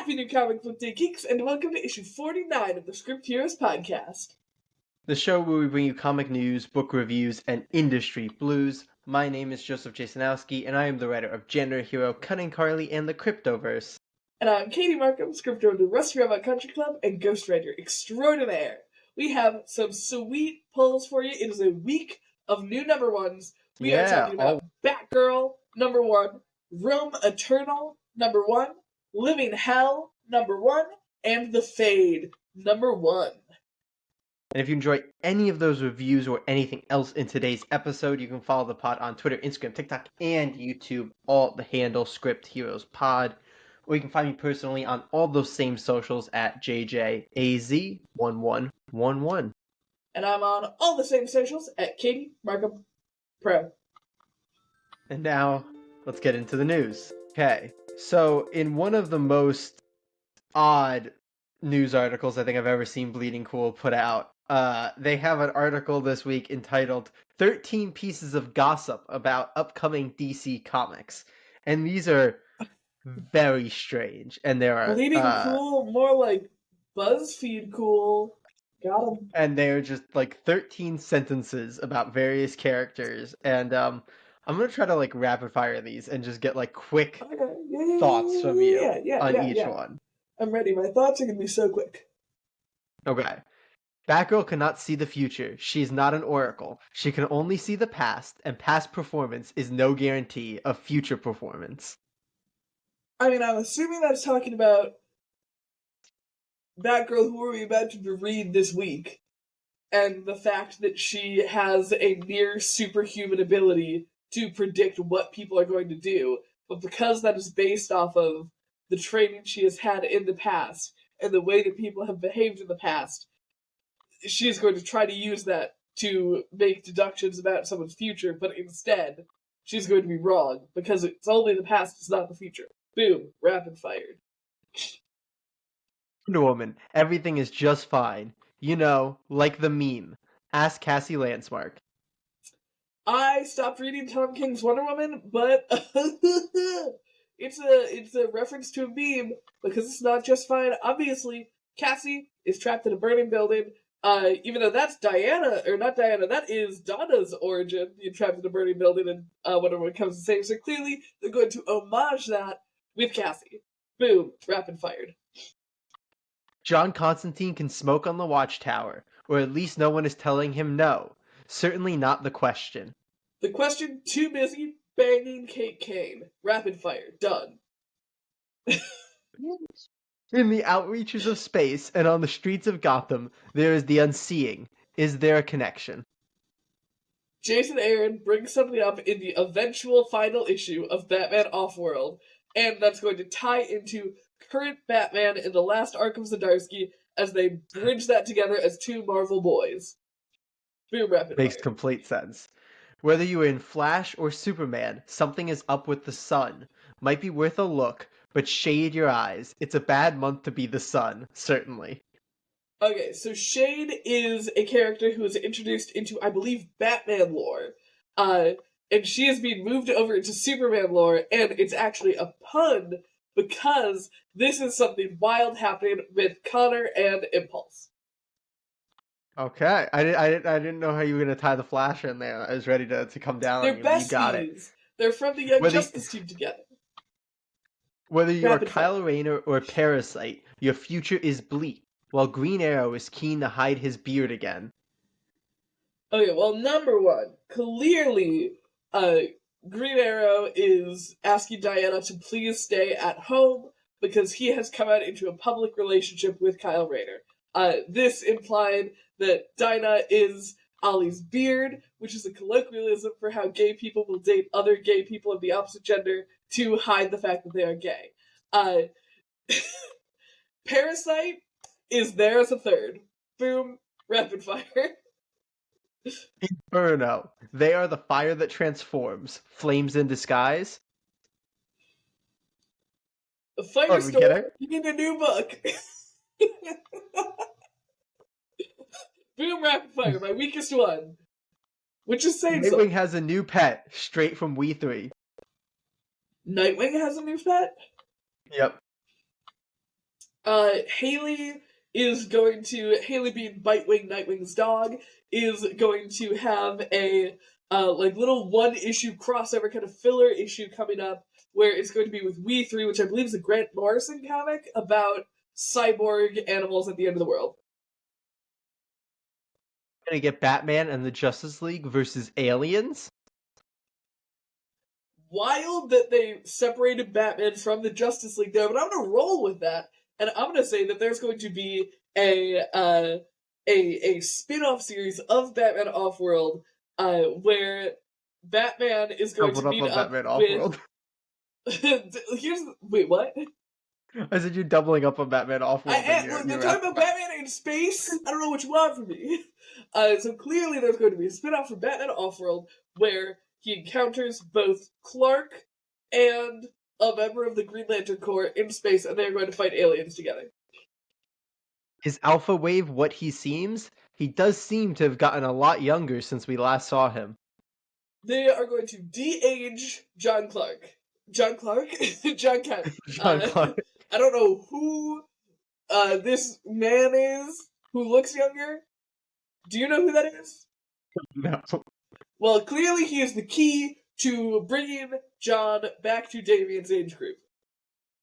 Happy New Comic Book Day, geeks, and welcome to issue 49 of the Script Heroes podcast. The show where we bring you comic news, book reviews, and industry blues. My name is Joseph Jasonowski, and I am the writer of Gender Hero, Cunning Carly, and the Cryptoverse. And I'm Katie Markham, scripter of the Rusty Robot Country Club and ghostwriter extraordinaire. We have some sweet pulls for you. It is a week of new number ones. We are talking about Batgirl, number 1, Rome Eternal, number 1, Living Hell, number 1, and The Fade, number 1. And if you enjoy any of those reviews or anything else in today's episode, you can follow the pod on Twitter, Instagram, TikTok, and YouTube, all at the handle Script Heroes Pod. Or you can find me personally on all those same socials at JJAZ1111. And I'm on all the same socials at Katie Markham Pro. And now, let's get into the news. Okay, so in one of the most odd news articles I think I've ever seen Bleeding Cool put out, they have an article this week entitled 13 Pieces of Gossip About Upcoming DC Comics. And these are very strange. And there are Bleeding Cool, more like BuzzFeed cool. Got 'em. And they're just like 13 sentences about various characters. And I'm going to try to like rapid fire these and just get like quick thoughts from you on each one. I'm ready. My thoughts are going to be so quick. Okay. Batgirl cannot see the future. She is not an oracle. She can only see the past, and past performance is no guarantee of future performance. I mean, I'm assuming that's talking about Batgirl, who are we about to read this week, and the fact that she has a near superhuman ability to predict what people are going to do, but because that is based off of the training she has had in the past and the way that people have behaved in the past, she is going to try to use that to make deductions about someone's future, but instead, she's going to be wrong, because it's only the past, it's not the future. Boom. Rapid fired. Wonder Woman, everything is just fine. You know, like the meme. Ask Cassie Landsmark. I stopped reading Tom King's Wonder Woman, but it's a reference to a meme, because it's not just fine. Obviously, Cassie is trapped in a burning building. Even though that's that is Donna's origin, being trapped in a burning building, and Wonder Woman comes to save. So clearly, they're going to homage that with Cassie. Boom, rapid fired. John Constantine can smoke on the Watchtower, or at least no one is telling him no. Certainly not the question. The question, too busy banging Kate Kane. Rapid fire, done. In the outreaches of space and on the streets of Gotham, there is the unseeing. Is there a connection? Jason Aaron brings something up in the eventual final issue of Batman Offworld, and that's going to tie into current Batman in the last arc of Zdarsky as they bridge that together as two Marvel boys. Boom, rapid Makes fire. complete sense. Whether you are in Flash or Superman, something is up with the sun. Might be worth a look, but shade your eyes. It's a bad month to be the sun, certainly. Okay, so Shade is a character who is introduced into, I believe, Batman lore. And she is being moved over into Superman lore, and it's actually a pun because this is something wild happening with Connor and Impulse. Okay, I didn't know how you were gonna tie the Flash in there. I was ready to come down They're on you. besties. You got it. They're from the Young Justice team together. Whether you are Kyle Rayner or Parasite, your future is bleak, while Green Arrow is keen to hide his beard again. Okay, well, number 1, clearly, Green Arrow is asking Diana to please stay at home because he has come out into a public relationship with Kyle Rayner. This implied that Dinah is Ollie's beard, which is a colloquialism for how gay people will date other gay people of the opposite gender to hide the fact that they are gay. Parasite is there as a third. Boom, rapid fire. Inferno. They are the fire that transforms. Flames in disguise. The Firestorm. Get it? You need a new book. Boom, rapid fire. My weakest one. Which is saying Nightwing something. has a new pet, straight from We 3. Nightwing has a new pet? Yep. Haley Haley being Bitewing, Nightwing's dog, is going to have a little one issue crossover kind of filler issue coming up where it's going to be with We Three, which I believe is a Grant Morrison comic about cyborg animals at the end of the world. Gonna get Batman and the Justice League versus aliens. Wild that they separated Batman from the Justice League there, but I'm gonna roll with that, and I'm gonna say that there's going to be a spin-off series of Batman Offworld, where Batman is going to meet up Batman with. Wait, what? I said you're doubling up on Batman Offworld. They're talking about Batman in space. I don't know what you want from me. So clearly, there's going to be a spin-off for Batman Offworld where he encounters both Clark and a member of the Green Lantern Corps in space, and they're going to fight aliens together. Is Alpha Wave what he seems? He does seem to have gotten a lot younger since we last saw him. They are going to de-age John Clark. John Clark? John Kent. John Clark. I don't know who this man is who looks younger. Do you know who that is? No. Well, clearly he is the key to bringing John back to Damian's age group.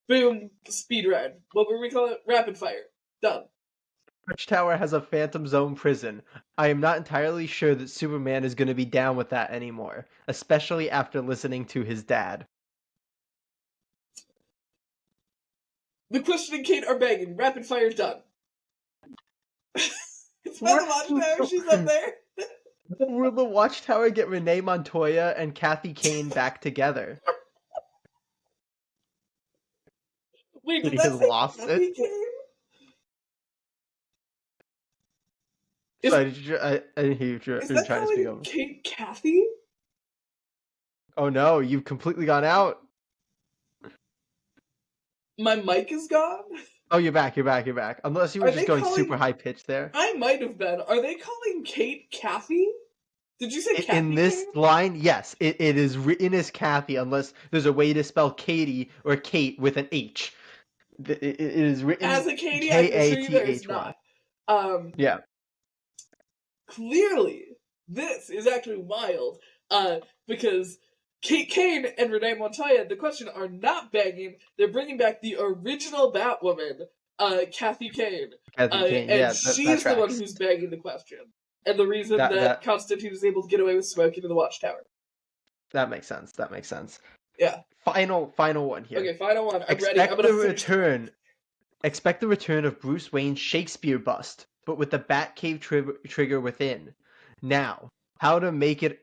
Boom, speed ride. What would we call it? Rapid fire. Done. Watchtower has a Phantom Zone prison. I am not entirely sure that Superman is going to be down with that anymore, especially after listening to his dad. The Question and Kate are banging. Rapid fire done. It's about the Watchtower. She's up there. Will the Watchtower get Renee Montoya and Kathy Kane back together? Wait, did He that has say lost Kathy it? Kane? I didn't hear you Is trying that to speak calling over. Kate Kathy? Oh no, you've completely gone out. My mic is gone? Oh, you're back. Unless you were just going calling- super high pitched there. I might have been. Are they calling Kate Kathy? Did you say Kathy? In this Kane? line, yes, it is written as Kathy, unless there's a way to spell Katie or Kate with an H. It is written as a Katie. I can assure you there is not. Yeah. Clearly, this is actually wild. Because Kate Kane and Renee Montoya, the Question, are not banging. They're bringing back the original Batwoman, Kathy Kane. And she's the one who's banging the Question. And the reason that Constantine is able to get away with smoking in the Watchtower. That makes sense. Yeah. Final one here. Okay, final one. I'm ready. I'm gonna Expect the return of Bruce Wayne's Shakespeare bust, but with the Batcave trigger within. Now, how to make it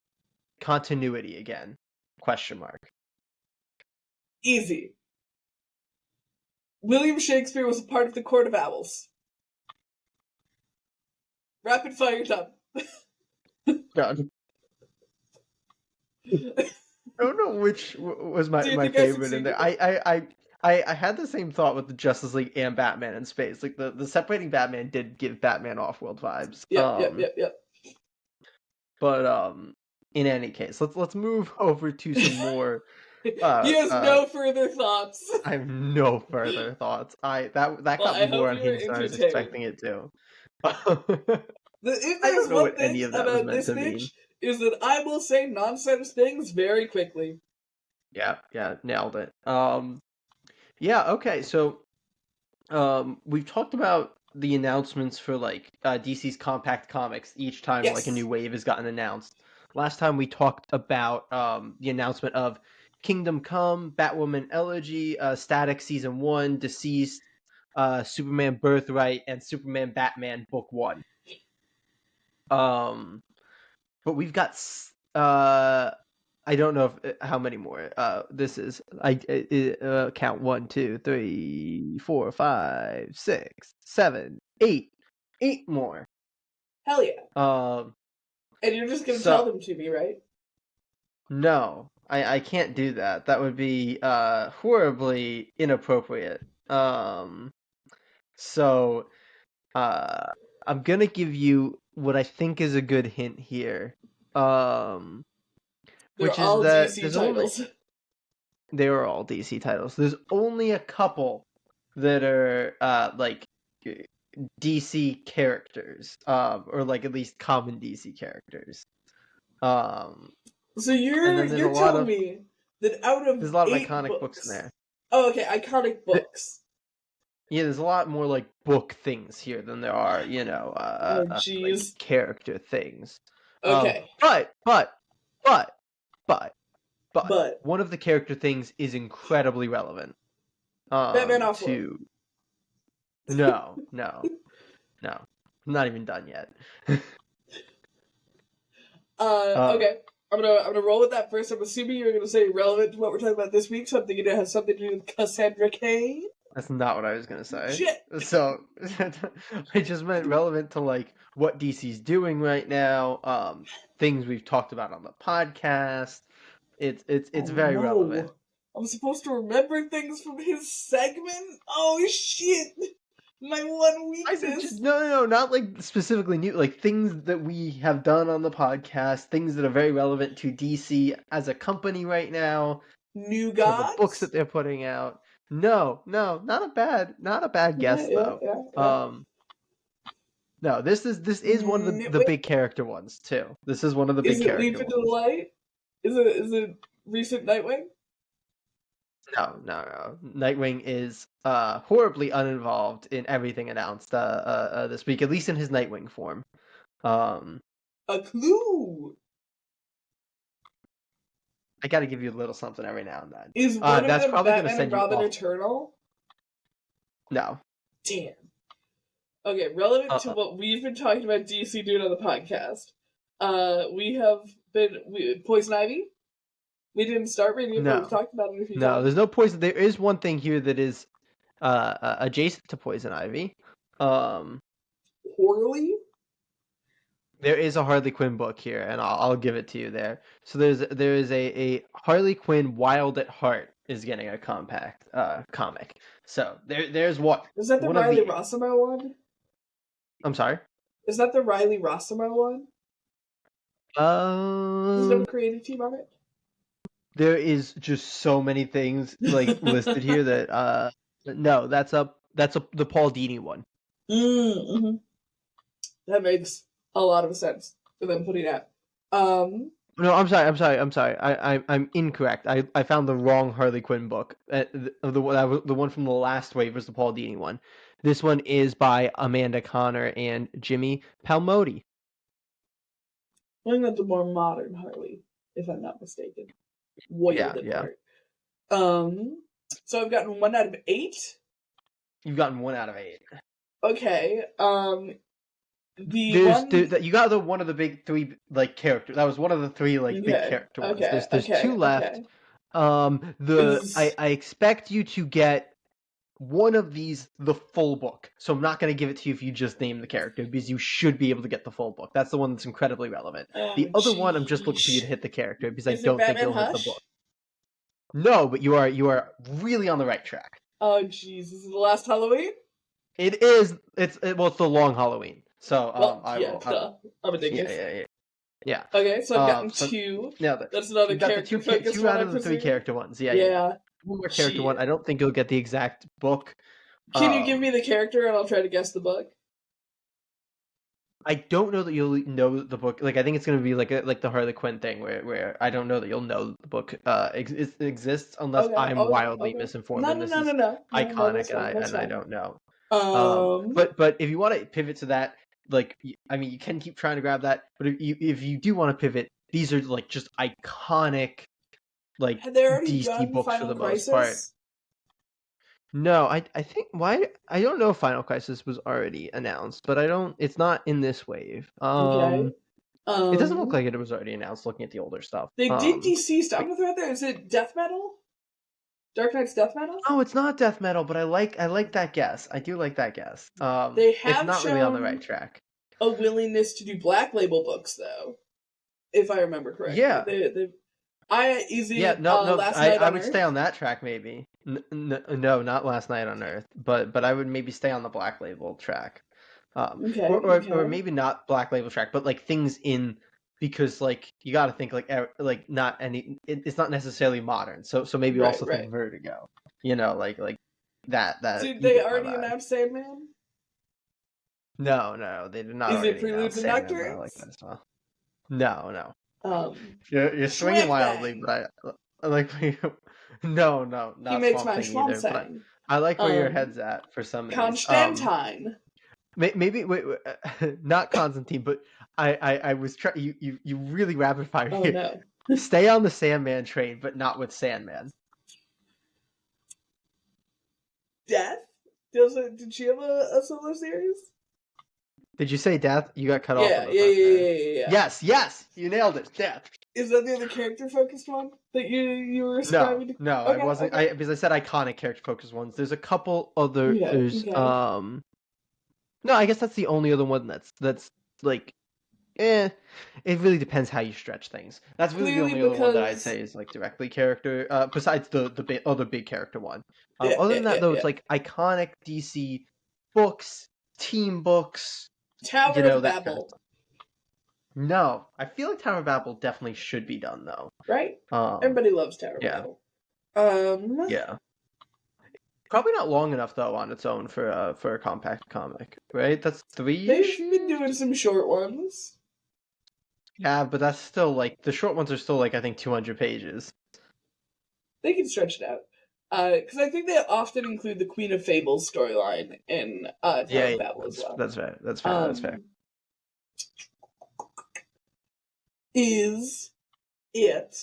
continuity again? Question mark. Easy. William Shakespeare was a part of the Court of Owls. Rapid fire done. Done. I don't know which was my favorite in there. I had the same thought with the Justice League and Batman in space. Like the separating Batman did give Batman Offworld vibes. Yep. But in any case, let's move over to some more. He has no further thoughts. I have no further thoughts. That got me more unhinged than I was expecting it to. If there's one thing about this bitch, is that I will say nonsense things very quickly. Yeah, nailed it. Okay, so we've talked about the announcements for DC's Compact Comics each time a new wave has gotten announced. Last time we talked about the announcement of Kingdom Come, Batwoman Elegy, Static Season 1, Deceased, Superman Birthright, and Superman Batman Book 1. But we've got I don't know how many more. This is count 1, 2, 3, 4, 5, 6, 7, 8 more. Hell yeah. And you're just gonna tell them to me, right? No, I can't do that. That would be horribly inappropriate. So I'm gonna give you what I think is a good hint here. Which is that DC titles. They are all DC titles. There's only a couple that are like DC characters, or like at least common DC characters. So And then you're telling me that out of there's a lot of 8 iconic books in books, there. oh, okay, iconic books. Yeah, there's a lot more like book things here than there are, Oh, like jeez. character things. Okay, But but one of the character things is incredibly relevant. Batman Offworld. To no, I'm not even done yet. Uh, Okay. I'm gonna roll with that first. I'm assuming you're gonna say relevant to what we're talking about this week, so I'm thinking it has something to do with Cassandra Cain. that's not what I was gonna say. Shit. So I just meant relevant to like what DC's doing right now. Things we've talked about on the podcast. It's Oh very relevant. no. I'm supposed to remember things from his segment? Oh shit! My one I said weakness. no, not like specifically new, like things that we have done on the podcast, things that are very relevant to DC as a company right now, New to the books Gods? that they're putting out. No, not a bad guess though. Yeah. No, this is one of the Nitwit? big character ones too. This is one of the Is big it Leap character into the ones. Light? Is it recent Nightwing? No. Nightwing is horribly uninvolved in everything announced this week, at least in his Nightwing form. A clue! I got to give you a little something every now and then. Is one of That's them probably going to Batman send and you Robin off. Eternal? No. Damn. Okay, relevant to what we've been talking about DC doing on the podcast. We have been Poison Ivy. We didn't start reading it, but we've talked about it a few times. No, there's no poison. There is one thing here that is adjacent to Poison Ivy. Poorly? There is a Harley Quinn book here, and I'll give it to you there. So there is a Harley Quinn Wild at Heart is getting a compact comic. So there's what? Is that the Riley Rossimo one? I'm sorry? Is that the Riley Rossimo one? Does it have a creative team on it? There is just so many things like listed here that no, that's the Paul Dini one. Mm-hmm. That makes a lot of sense for them putting out. No, I'm sorry. I'm incorrect. I found the wrong Harley Quinn book. The one from the last wave was the Paul Dini one. This one is by Amanda Connor and Jimmy Palmiotti. I think that's a more modern Harley, if I'm not mistaken. Wild at Heart. So I've gotten 1 out of 8. You've gotten 1 out of 8. Okay. You got one of the big 3 like characters. That was one of the 3 like big character ones. There's 2 left. I expect you to get one of these the full book. So I'm not going to give it to you if you just name the character, because you should be able to get the full book. That's the one that's incredibly relevant. The other one, I'm just looking for you to hit the character, because I don't think you'll hit the book. No, but you are really on the right track. Oh jeez, is it the last Halloween? It is. It's the Long Halloween. So I'm addicted. Yeah. Okay, so I've gotten 2. Yeah, that's another character focus. 2 out of the 3 character ones. Yeah. One more character one. I don't think you'll get the exact book. Can you give me the character and I'll try to guess the book? I don't know that you'll know the book. Like, I think it's going to be like the Harley Quinn thing, where I don't know that you'll know the book exists unless I'm wildly misinformed. No. Iconic, and I don't know. But if you want to pivot to that, like, I mean, you can keep trying to grab that. But if you do want to pivot, these are like just iconic, like DC books for the most part. No, I think I don't know if Final Crisis was already announced, but it's not in this wave. It doesn't look like it was already announced looking at the older stuff. They did DC stuff. I'm gonna throw out there. Is it Death Metal? Dark Knight's Death Metal? Oh, it's not Death Metal, but I like that guess. I do like that guess. They have it's not really on the right track. A willingness to do Black Label books, though, if I remember correctly. Yeah. I would stay on that track maybe. No, not Last Night on Earth, but I would maybe stay on the Black Label track. Or maybe not Black Label track, but like things in, because like you got to think like not any. It's not necessarily modern, so maybe also think Vertigo. Like that Did you they get my already vibe. announce Sandman? No, they did not Is it already Preludes announce and Sandman, but I like Nocturnes? that as well. No. Um, You're swinging Schwank wildly, Bang. but I like where you. No, He not makes Swamp my Thing schwamp either. But sang. I like where your head's at for some of these. Constantine. Maybe wait, not Constantine, but I was trying. You really rapid fire Oh here. no. Stay on the Sandman train, but not with Sandman. Death? Did she have a solo series? Did you say Death? You got cut off Yeah, in the front there. yeah. Yes, you nailed it. Death. Is that the other character focused one that you were ascribing to? No, I wasn't. Okay. Because I said iconic character focused ones. There's a couple other. Yeah, There's okay. No, I guess that's the only other one that's like, it really depends how you stretch things. That's really the Clearly only other one that I'd because say is like directly character. Besides the other big character one. Other than that though, yeah. it's like iconic DC books, team books, Tower of that kind of Babel. stuff. No, I feel like Tower of Babel definitely should be done though. Right? Everybody loves Tower of Yeah. Babel. Yeah. Probably not long enough though on its own for a compact comic, right? That's 3 They've issues. been doing some short ones. Yeah, but that's still like the short ones are still like I think 200 pages. They can stretch it out. Because I think they often include the Queen of Fables storyline in Tower of Babel as well. That's fair. That's fair. Is it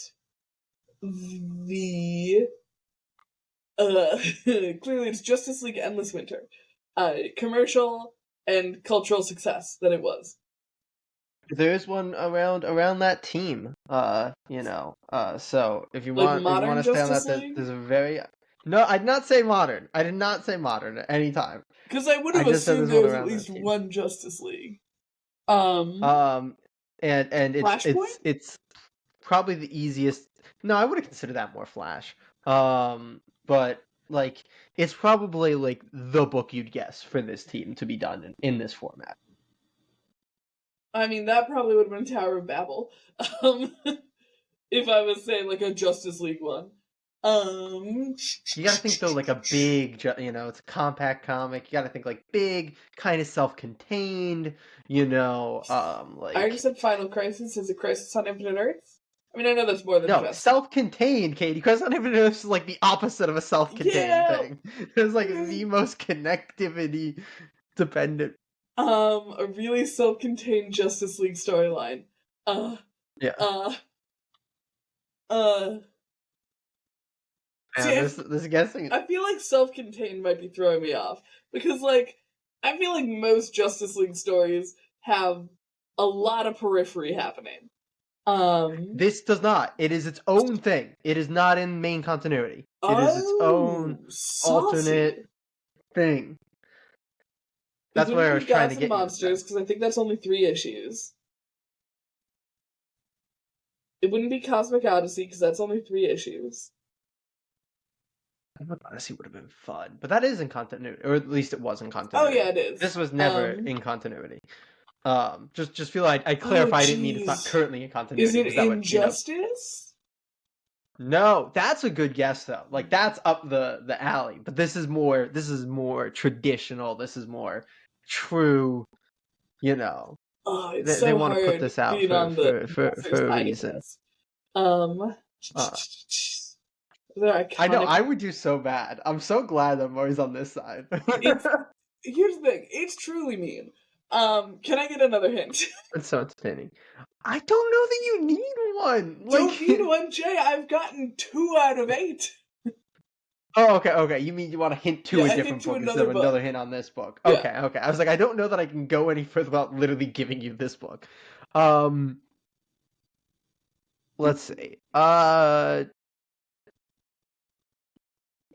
the clearly it's Justice League Endless Winter commercial and cultural success that it was? There's one around that team. So if you Like want modern to stay on Justice that, League? there's a very no. I did not say modern. I did not say modern at any time. Because I would have just said assumed there's there one was at around that least team. one Justice League. And Flashpoint? it's probably the easiest. No, I would consider that more Flash. But like it's probably like the book you'd guess for this team to be done in this format. I mean, that probably would have been Tower of Babel. If I was saying like a Justice League one. You gotta think though, like a big, it's a compact comic. You gotta think like big, kind of self-contained. I already said Final Crisis is a Crisis on Infinite Earths. I mean, I know that's more than no just self-contained, Katie. Crisis on Infinite Earths is like the opposite of a self-contained thing. It's like the most connectivity dependent. A really self-contained Justice League storyline. This guessing. I feel like self-contained might be throwing me off because, like, I feel like most Justice League stories have a lot of periphery happening. This does not. It is its own thing. It is not in main continuity. It is its own alternate thing. That's where I was trying to get Monsters, because I think that's only 3 issues. It wouldn't be Cosmic Odyssey, because that's only 3 issues. Cosmic Odyssey would have been fun, but that is in continuity, or at least it was in continuity. Oh yeah, it is. This was never in continuity. Just feel like I clarified. I didn't mean it's not currently in continuity. Is it Injustice? No, that's a good guess though. Like that's up the alley. But this is more traditional. This is more true. Oh, it's they want to put this out for a reason. I know I would do so bad. I'm so glad I'm always on this side. Here's the thing. It's truly mean. Can I get another hint? It's so entertaining. I don't know that you need one. Don't need one, Jay. I've gotten 2 out of 8. Oh, okay. You mean you want to hint to a different book instead of another hint on this book? Okay. I was like, I don't know that I can go any further without literally giving you this book. Let's see. I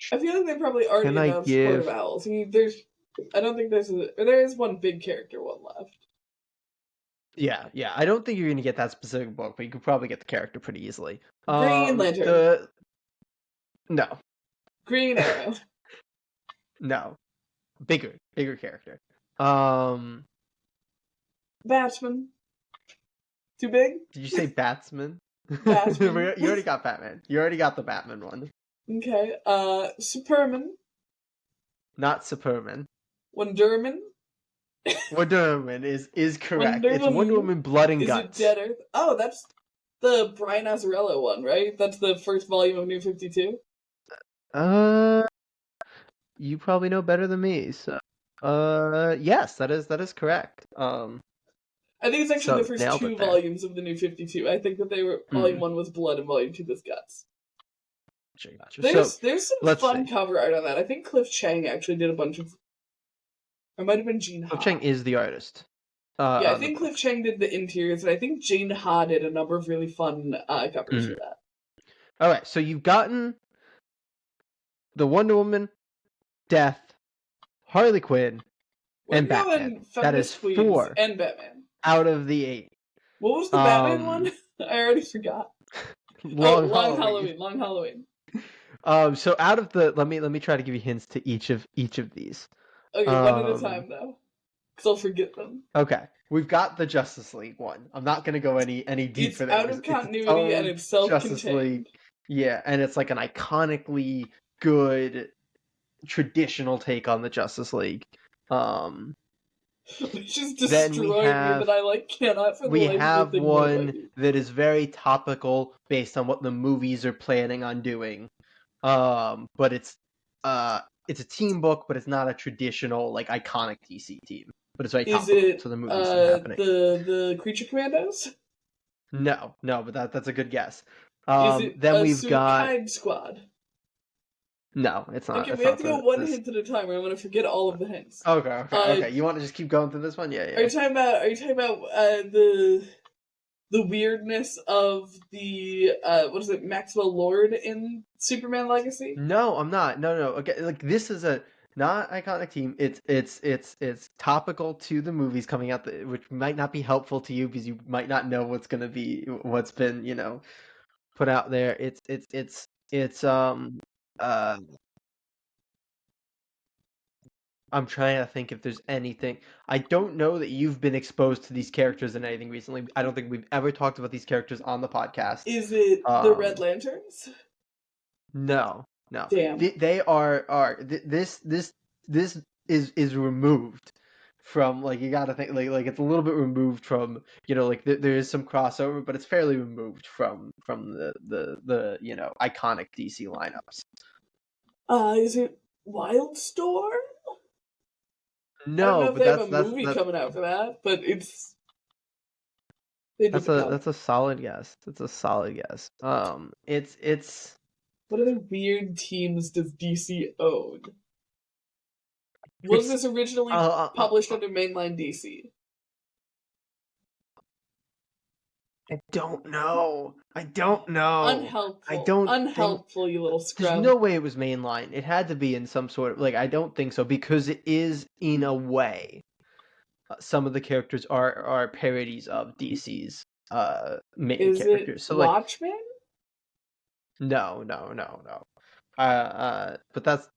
feel like they probably already announced Court of Owls. I mean, I don't think there is one big character one left. Yeah. I don't think you're gonna get that specific book, but you could probably get the character pretty easily. Green Lantern. No. Green Arrow. No. Bigger character. Batman. Too big? Did you say Batsman? Batman. You already got Batman. You already got the Batman one. Okay. Superman. not Superman. Wonder Woman? Wonder Woman is correct. Wonder It's Wonder Woman? Woman Blood and Is it Guts. Dead Earth? Oh, that's the Brian Azzarello one, right? That's the first volume of New 52? You probably know better than me, so yes, that is correct. I think it's actually the So first nailed two it there. volumes of the New 52. I think that they were volume 1 was Blood and volume 2 was Guts. Gotcha. There's some let's fun see. cover art on that. I think Cliff Chang actually did a bunch of. Or it might have been Gene Ha. Cliff Chang is the artist. Yeah, I think Cliff Chang did the interiors, and I think Gene Ha did a number of really fun covers for that. Alright, so you've gotten the Wonder Woman, Death, Harley Quinn, and Batman. That is 4 and Batman. out of the 8. What was the Batman one? I already forgot. Long Halloween. So out of the let me try to give you hints to each of these. Okay, one at a time though, because I'll forget them. Okay, we've got the Justice League one. I'm not gonna go any deeper. It's out of continuity and it's self-contained. Justice League, yeah, and it's like an iconically good traditional take on the Justice League. Which is destroying me that I cannot for the life of me think we have one that is very topical based on what the movies are planning on doing. But it's a team book, but it's not a traditional iconic DC team. But it's very topical to the movies that are happening. The Creature Commandos? No, but that's a good guess. Is it then we've Suicide got Squad? No, it's not. Okay, we have to go one hint at a time, or I'm going to forget all of the hints. Okay. You want to just keep going through this one? Yeah. Are you talking about the weirdness of the what is it, Maxwell Lord in Superman Legacy? No, I'm not. No. Okay, this is a not iconic team. It's topical to the movies coming out, which might not be helpful to you because you might not know what's been put out there. I'm trying to think if there's anything. I don't know that you've been exposed to these characters in anything recently. I don't think we've ever talked about these characters on the podcast. Is it the Red Lanterns? No. Damn. They are this is removed from you gotta think it's a little bit removed from there is some crossover, but it's fairly removed from the iconic DC lineups. Is it Wildstorm? No, I don't know if they have a movie coming out for that, but it's. That's a solid guess. It's What other weird teams does DC own? Was this originally published under mainline DC? I don't know. Unhelpful, you little scrub. There's no way it was mainline. It had to be in some sort of I don't think so, because it is in a way. Some of the characters are parodies of DC's main characters. So Watchmen? No. But that's.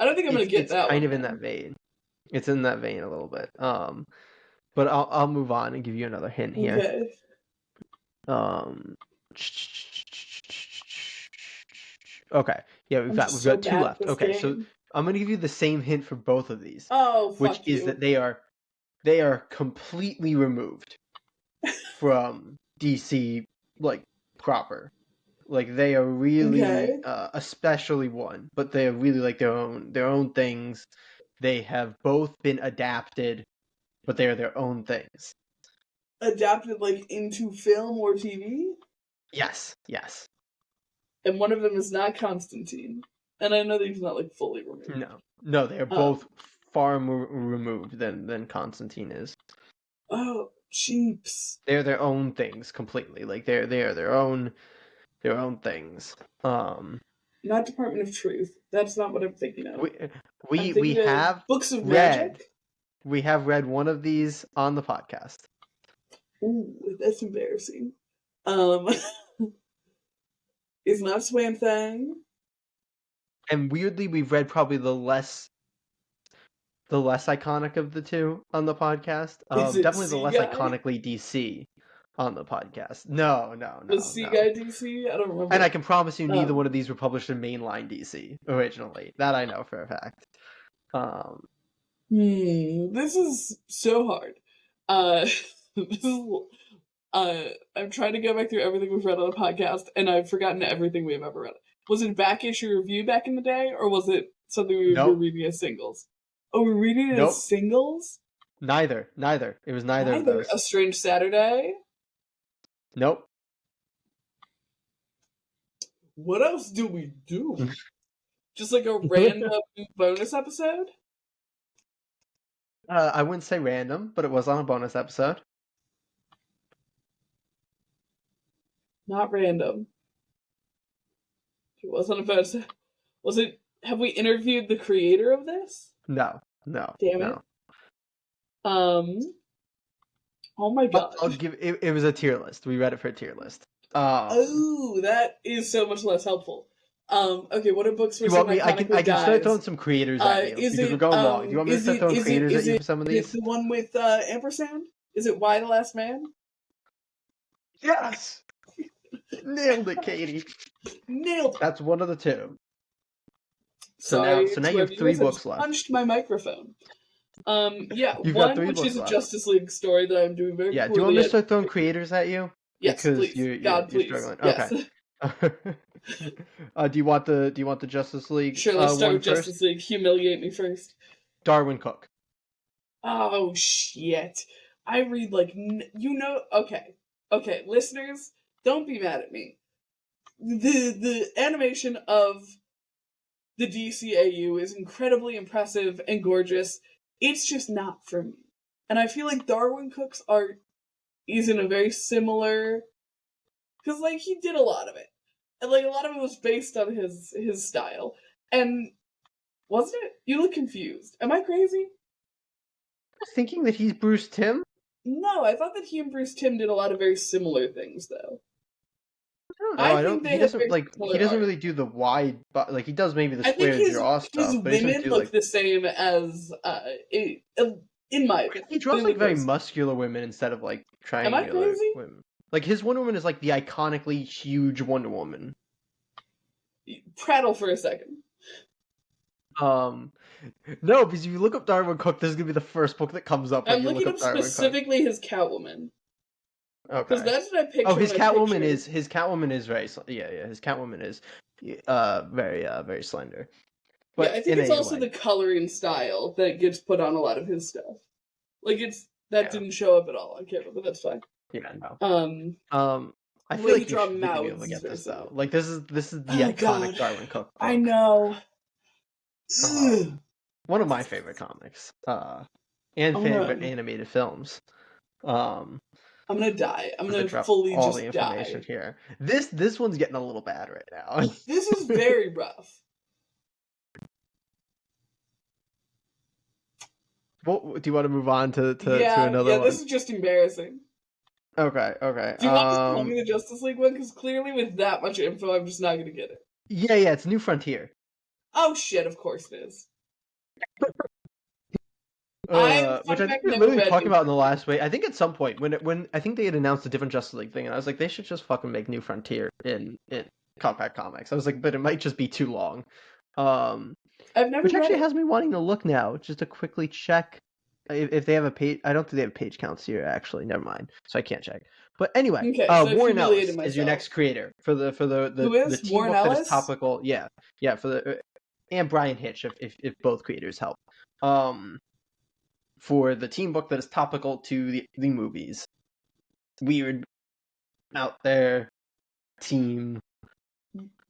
I don't think I'm gonna get that. It's kind of in that vein. It's in that vein a little bit. But I'll move on and give you another hint here. Okay. Okay. Yeah, we've got 2 left. Okay, so I'm gonna give you the same hint for both of these. Which is that they are completely removed from DC proper. They are really especially one, but they are really their own things. They have both been adapted, but they are their own things. Adapted into film or TV? Yes. And one of them is not Constantine. And I know that he's not fully removed. No, they are both far more removed than Constantine is. Oh, cheaps. They're their own things completely. They are their own things. Not Department of Truth. That's not what I'm thinking of. We have Books of Magic. We have read one of these on the podcast. Ooh, that's embarrassing. It's not Swamp Thing. And weirdly, we've read probably the less iconic of the two on the podcast. Definitely the less iconically DC on the podcast. No. Was Guy DC? I don't remember. And I can promise you neither one of these were published in mainline DC originally. That I know for a fact. This is so hard. Uh, this is, I'm trying to go back through everything we've read on the podcast, and I've forgotten everything we've ever read. Was it back issue review back in the day, or was it something we were Nope. reading as singles? Oh, we're reading it Nope. as singles? Neither. It was neither of those. A Strange Saturday? Nope. What else do we do? Just like a random bonus episode? I wouldn't say random, but it was on a bonus episode. Not random. It wasn't a bonus. Was it? Have we interviewed the creator of this? No. Damn it. Oh my god. I'll give it was a tier list. We read it for a tier list. Oh, that is so much less helpful. Okay, what are books for some I can start throwing some creators at you because we're going long. Do you want me to start throwing creators at you for some of these? Is it the one with ampersand? Is it Y the Last Man? Yes! Nailed it, Katie. Nailed it. That's one of the two. So Sorry, now you have 3 books left. Punched my microphone. Yeah, You've one got 3 which books is a left. Justice League story that I'm doing very poorly. Yeah, do you want me to start throwing creators at you? Yes, because please. You're please. struggling. Yes. Okay. Do you want the Justice League? Sure, let's start one with Justice first? League. Humiliate me first. Darwin Cook. Oh shit! I read like Okay, listeners, don't be mad at me. The animation of the DCAU is incredibly impressive and gorgeous. It's just not for me, and I feel like Darwin Cook's art is in a very similar, because like he did a lot of it, and like a lot of it was based on his style. And wasn't it? You look confused. Am I crazy? Thinking that he's Bruce Timm? No, I thought that he and Bruce Timm did a lot of very similar things, though. I don't. He doesn't really do the wide, but like he does maybe the square draw stuff. But his women look the same as in my opinion. He draws like very muscular women instead of like triangular Am I crazy? women. Like his Wonder Woman is like the iconically huge Wonder Woman. Prattle for a second. No, because if you look up Darwin Cook, this is gonna be the first book that comes up. I'm looking up specifically his Catwoman. Okay. Because that's what I picture. Oh, his Catwoman is his Catwoman is very his Catwoman is very slender. But yeah, I think it's also the coloring style that gets put on a lot of his stuff. Like didn't show up at all on camera, but that's fine. Yeah, no. I feel like you should be able to get this though. Like this is the iconic Darwin Cook book. I know. One of my favorite comics. And favorite animated films. I'm gonna die. I'm gonna fully all just the information die here. This one's getting a little bad right now. This is very rough. Well, do you want to move on to another one? Yeah, this is just embarrassing. Okay. Do you want to tell me the Justice League one? Because clearly with that much info, I'm just not gonna get it. Yeah, it's New Frontier. Oh shit, of course it is. Which I think we were literally talking about in the last week. I think at some point when I think they had announced a different Justice League thing, and I was like, they should just fucking make New Frontier in Compact Comics. I was like, but it might just be too long. I've never. Which actually has me wanting to look now, just to quickly check if they have a page. I don't think they have page counts here. Actually, never mind. So I can't check. But anyway, so Warren Ellis is your next creator for the team Warren book Ellis? that is topical. Yeah, for the and Brian Hitch if both creators help. For the team book that is topical to the movies. Weird, out there, team.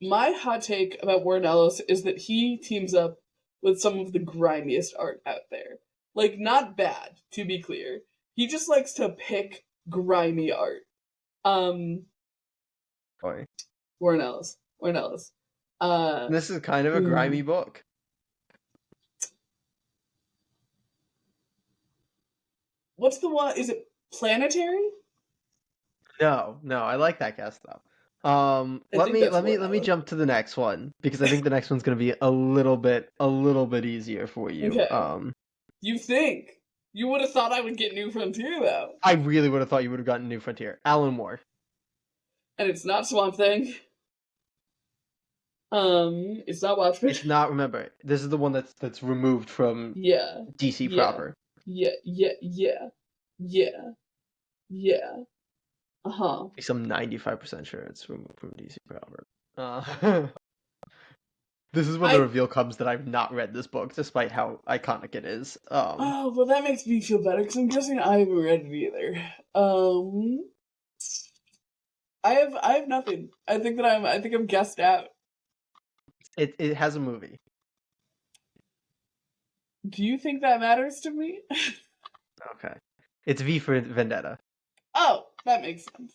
My hot take about Warren Ellis is that he teams up with some of the grimiest art out there. Like, not bad, to be clear. He just likes to pick grimy art. Boy. Warren Ellis. This is kind of a grimy book. What's the one? Is it Planetary? No, I like that guess though. Let me jump to the next one because I think the next one's gonna be a little bit easier for you. Okay. You think? You would have thought I would get New Frontier though. I really would have thought you would have gotten New Frontier. Alan Moore. And it's not Swamp Thing. It's not Watchmen. It's not. Remember, this is the one that's removed from Yeah. DC Yeah. proper. Yeah. Uh-huh. I'm 95% sure it's from DC proper. Uh, this is when the reveal comes that I've not read this book, despite how iconic it is. Oh, well, that makes me feel better, because I'm guessing I haven't read it either. I have nothing. I think I'm guessed out. It has a movie. Do you think that matters to me? Okay. It's V for Vendetta. Oh, that makes sense.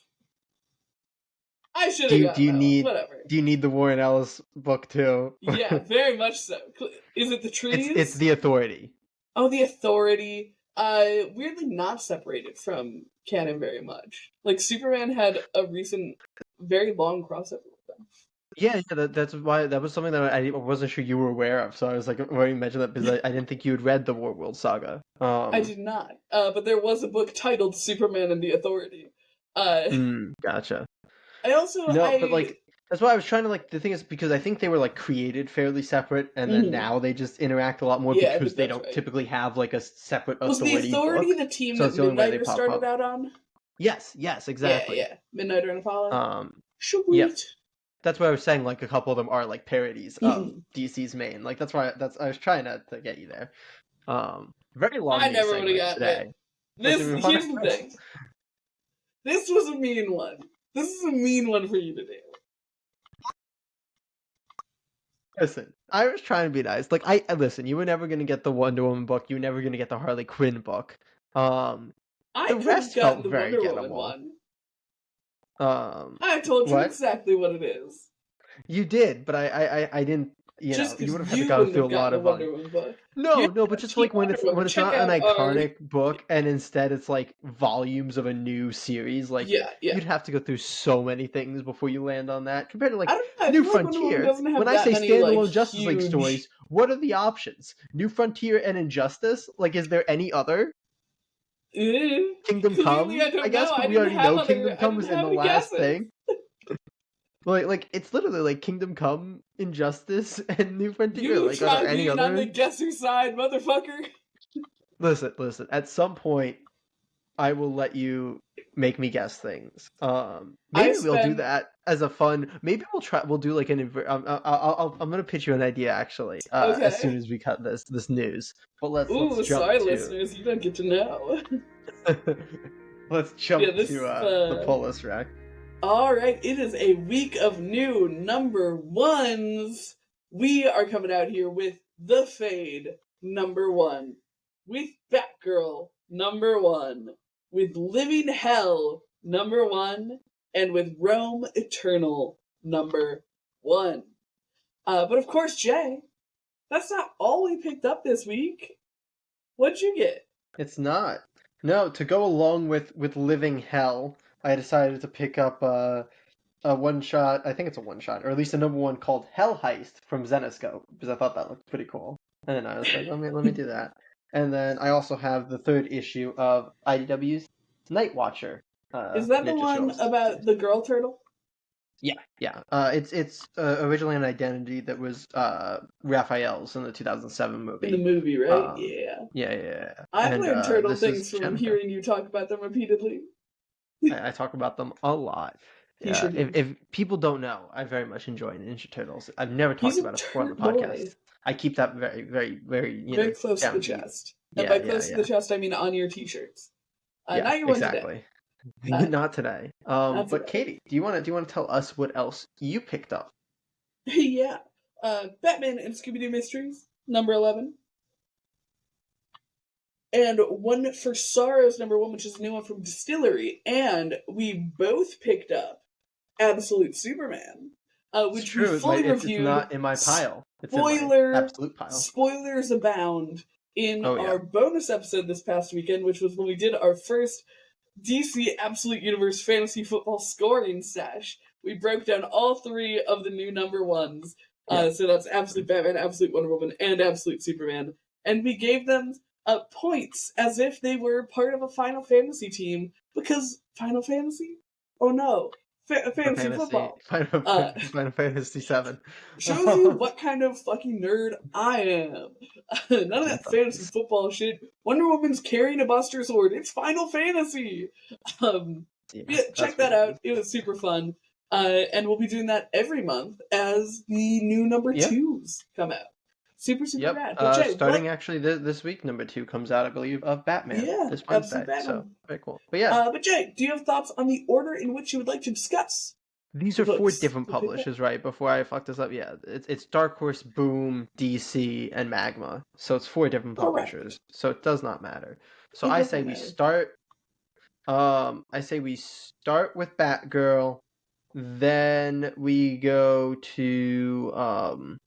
I should have gotten that one. Whatever. Do you need the Warren Ellis book too? Yeah, very much so. Is it the trees? It's The Authority. Oh, The Authority. Weirdly not separated from canon very much. Like, Superman had a recent, very long crossover with them. Yeah, that's why that was something that I wasn't sure you were aware of. So I was like, why you mentioned that because I didn't think you had read the Warworld saga. I did not. But there was a book titled Superman and the Authority. Gotcha. But like that's why I was trying to the thing is because I think they were created fairly separate, and then now they just interact a lot more because they don't typically have a separate authority. Was the Authority book, the team that Midnighter started out on? Yes, exactly. Yeah. Midnighter and Apollo. Sweet. Yeah. That's why I was saying a couple of them are parodies of DC's main. That's why I was trying to get you there. Very long. I never would have got today. Here's the thing. This was a mean one. This is a mean one for you to do. Listen, I was trying to be nice. Listen, you were never gonna get the Wonder Woman book. You were never gonna get the Harley Quinn book. The rest felt very gettable. I told you exactly what it is. You did, but I didn't. You would have had to go through a lot of No, but just when it's not an iconic book and instead it's volumes of a new series, you'd have to go through so many things before you land on that. Compared to New Frontier, when I say standalone Justice League stories, what are the options? New Frontier and Injustice? Is there any other? Kingdom Come? I guess we already know Kingdom Come was in the last thing. It's literally Kingdom Come, Injustice, and New Frontier. Are there any other? On the guessing side, motherfucker. Listen. At some point, I will let you make me guess things. Maybe we'll do that as a fun. Maybe we'll try. We'll do an. I'm gonna pitch you an idea actually. As soon as we cut this news. But let's jump listeners, you don't get to know. Let's jump to the pull list rack. Alright, it is a week of new number ones. We are coming out here with The Fade, number 1. With Batgirl, number 1. With Living Hell, number 1. And with Rome Eternal, number 1. But of course, Jay, that's not all we picked up this week. What'd you get? It's not. No, to go along with Living Hell, I decided to pick up a one-shot, I think it's a one-shot, or at least a number 1 called Hell Heist from Zenescope, because I thought that looked pretty cool. And then I was like, let me do that. And then I also have the 3rd issue of IDW's Night Watcher. Is that the one about the girl turtle? Yeah. It's originally an identity that was Raphael's in the 2007 movie. In the movie, right? Yeah. I've learned turtle things from hearing you talk about them repeatedly. I talk about them a lot. If people don't know, I very much enjoy Ninja Turtles. I've never talked about it before on the podcast. I keep that very, very, very, very close to the chest. And by close to the chest, I mean on your t-shirts. Not your one today. Not today. But Katie, do you want to tell us what else you picked up? Yeah. Batman and Scooby-Doo Mysteries, number 11. And one for Sorrow's number 1, which is a new one from Distillery. And we both picked up Absolute Superman, which we fully reviewed. It's not in my pile. It's in my absolute pile. Spoilers abound in our bonus episode this past weekend, which was when we did our first DC Absolute Universe Fantasy Football scoring sesh. We broke down all 3 of the new number 1s. So that's Absolute Batman, Absolute Wonder Woman, and Absolute Superman. And we gave them points as if they were part of a Final Fantasy team, because Final Fantasy? Oh no. fantasy football. Uh, Final Fantasy 7. Shows you what kind of fucking nerd I am. None of that fantasy football shit. Wonder Woman's carrying a Buster Sword. It's Final Fantasy. Yeah, check that out. It was super fun. And we'll be doing that every month as the new number twos come out. Super rad. But Jay, starting actually this week, number 2 comes out, I believe, of Batman. This Wednesday. So very cool. But yeah. But Jay, do you have thoughts on the order in which you would like to discuss? These are 4 different publishers, right? Before I fuck this up, yeah, it's Dark Horse, Boom, DC, and Magma. So it's 4 different publishers. So it does not matter. So I say we start. I say we start with Batgirl, then we go to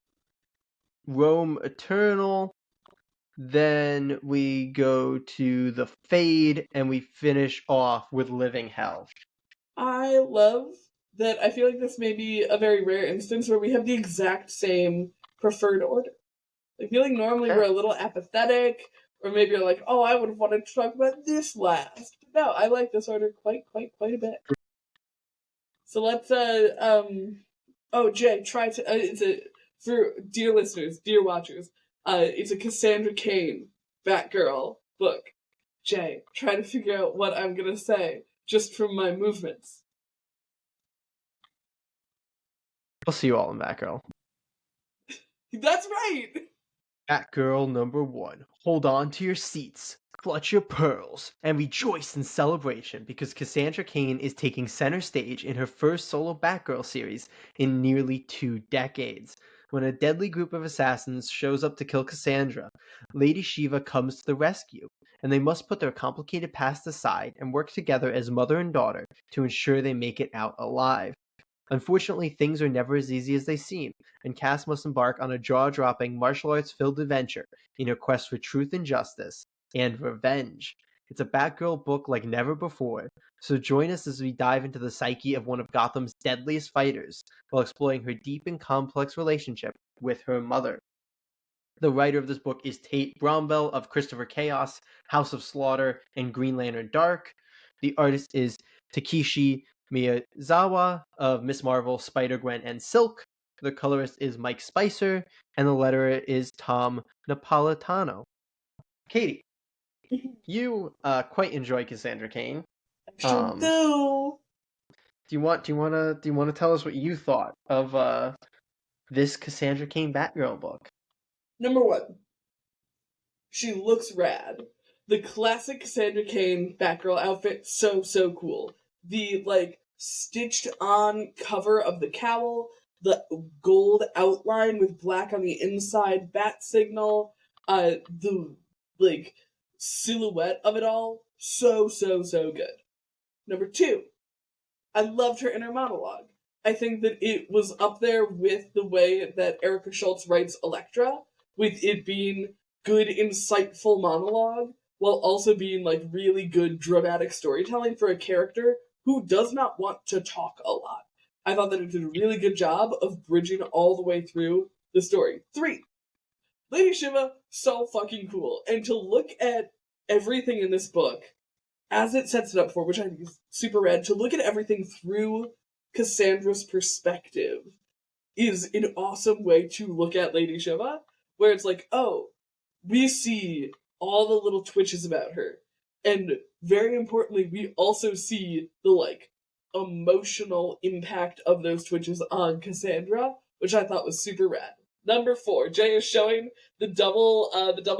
Rome Eternal, then we go to the Fade, and we finish off with Living Hell. I love that. I feel like this may be a very rare instance where we have the exact same preferred order. I feel like normally we're a little apathetic, or maybe you're like, oh, I would have wanted to talk about this last. But no, I like this order quite a bit. So let's, Jay, try to, for dear listeners, dear watchers, it's a Cassandra Cain Batgirl book. Jay, try to figure out what I'm gonna say just from my movements. I'll see you all in Batgirl. That's right! Batgirl number 1. Hold on to your seats, clutch your pearls, and rejoice in celebration because Cassandra Cain is taking center stage in her first solo Batgirl series in nearly 2 decades. When a deadly group of assassins shows up to kill Cassandra, Lady Shiva comes to the rescue, and they must put their complicated past aside and work together as mother and daughter to ensure they make it out alive. Unfortunately, things are never as easy as they seem, and Cass must embark on a jaw-dropping, martial arts-filled adventure in her quest for truth and justice, and revenge. It's a Batgirl book like never before, so join us as we dive into the psyche of one of Gotham's deadliest fighters, while exploring her deep and complex relationship with her mother. The writer of this book is Tate Bromwell of Christopher Chaos, House of Slaughter, and Green Lantern Dark. The artist is Takeshi Miyazawa of Miss Marvel, Spider-Gwen, and Silk. The colorist is Mike Spicer, and the letterer is Tom Napolitano. Katie, you quite enjoy Cassandra Cain. I sure do. Do you want to tell us what you thought of this Cassandra Cain Batgirl book? Number 1, she looks rad. The classic Cassandra Cain Batgirl outfit, so cool. The stitched on cover of the cowl, the gold outline with black on the inside, bat signal, the silhouette of it all, so good. Number 2, I loved her inner monologue. I think that it was up there with the way that Erica Schultz writes Elektra, with it being good, insightful monologue, while also being really good dramatic storytelling for a character who does not want to talk a lot. I thought that it did a really good job of bridging all the way through the story. 3, Lady Shiva, so fucking cool. And to look at everything in this book, as it sets it up for, which I think is super rad, to look at everything through Cassandra's perspective is an awesome way to look at Lady Shiva, where it's oh, we see all the little twitches about her. And very importantly, we also see the emotional impact of those twitches on Cassandra, which I thought was super rad. Number 4, Jay is showing the double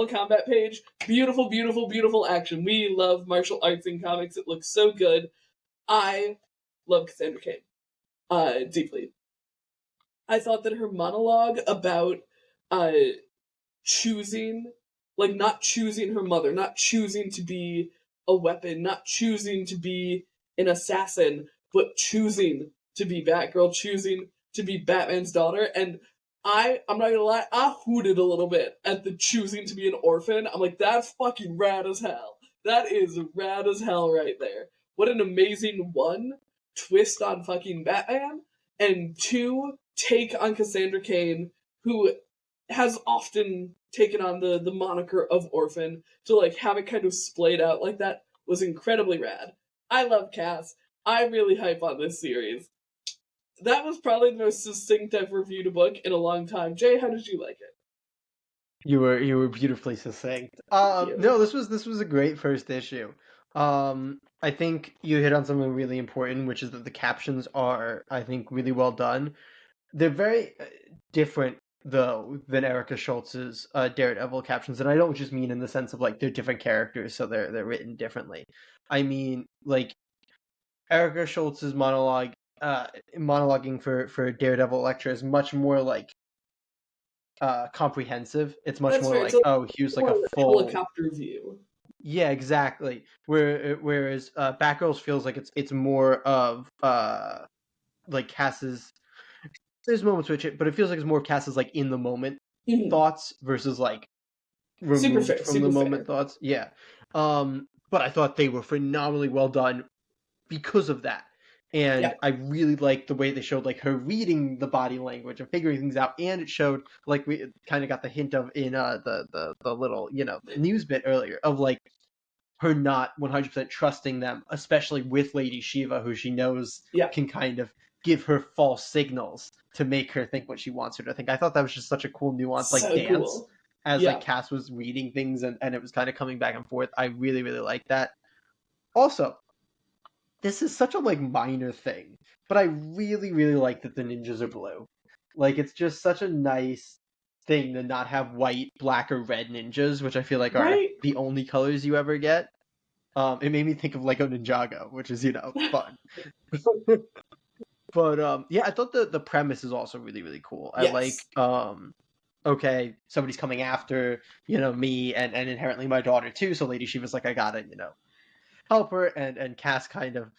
combat page. Beautiful action. We love martial arts in comics. It looks so good. I love Cassandra Cain deeply. I thought that her monologue about choosing, not choosing her mother, not choosing to be a weapon, not choosing to be an assassin, but choosing to be Batgirl, choosing to be Batman's daughter. And I'm not gonna lie, I hooted a little bit at the choosing to be an orphan. I'm that's fucking rad as hell. That is rad as hell right there. What an amazing 1, twist on fucking Batman, and 2, take on Cassandra Cain, who has often taken on the moniker of orphan, to have it kind of splayed out like that was incredibly rad. I love Cass. I really hype on this series. that was probably the most succinct I've reviewed a book in a long time. Jay, how did you like it? You were beautifully succinct. Thank you. No, this was a great first issue. I think you hit on something really important, which is that the captions are, I think, really well done. They're very different though than Erica Schultz's Daredevil captions, and I don't just mean in the sense of like they're different characters, so they're written differently. I mean like Erica Schultz's monologuing for Daredevil Elektra is much more like comprehensive. It's much That's more fair. It's like, oh, here's like more a of a full. helicopter view. Yeah, exactly. Whereas Batgirls feels like it's more of like Cass's. There's moments which but it feels like it's more Cass's like in the moment Mhm. thoughts versus like Super removed fair, from the super moment fair. thoughts. Yeah. But I thought they were phenomenally well done because of that. Yeah. And I really liked the way they showed like her reading the body language and figuring things out, and it showed like we kind of got the hint of in the little news bit earlier of like her not 100% trusting them, especially with Lady Shiva, who she knows Yeah. can kind of give her false signals to make her think what she wants her to think. I thought that was just such a cool nuance, like So dance, cool. as like Yeah. Cass was reading things and it was kind of coming back and forth. I really, really like that. Also, this is such a like minor thing, but I really, really like that the ninjas are blue. Like it's just such a nice thing to not have white, black, or red ninjas, which I feel like are Right? the only colors you ever get. It made me think of Lego Ninjago, which is fun. But yeah, I thought the premise is also really really cool. I like Yes. okay, somebody's coming after me and inherently my daughter too. So Lady Shiva's like, I gotta help her, and Cass kind of